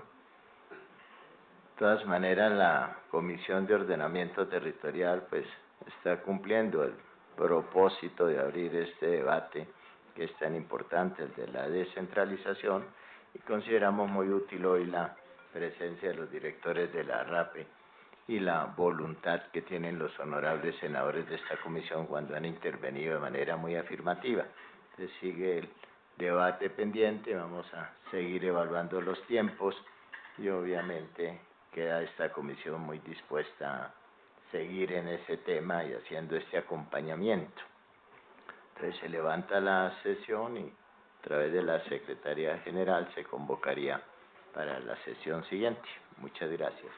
De todas maneras, la Comisión de Ordenamiento Territorial pues está cumpliendo el propósito de abrir este debate que es tan importante, el de la descentralización, y consideramos muy útil hoy la presencia de los directores de la RAPE y la voluntad que tienen los honorables senadores de esta comisión cuando han intervenido de manera muy afirmativa. Entonces sigue el debate pendiente, vamos a seguir evaluando los tiempos y obviamente queda esta comisión muy dispuesta seguir en ese tema y haciendo este acompañamiento. Entonces se levanta la sesión y a través de la Secretaría General se convocaría para la sesión siguiente. Muchas gracias.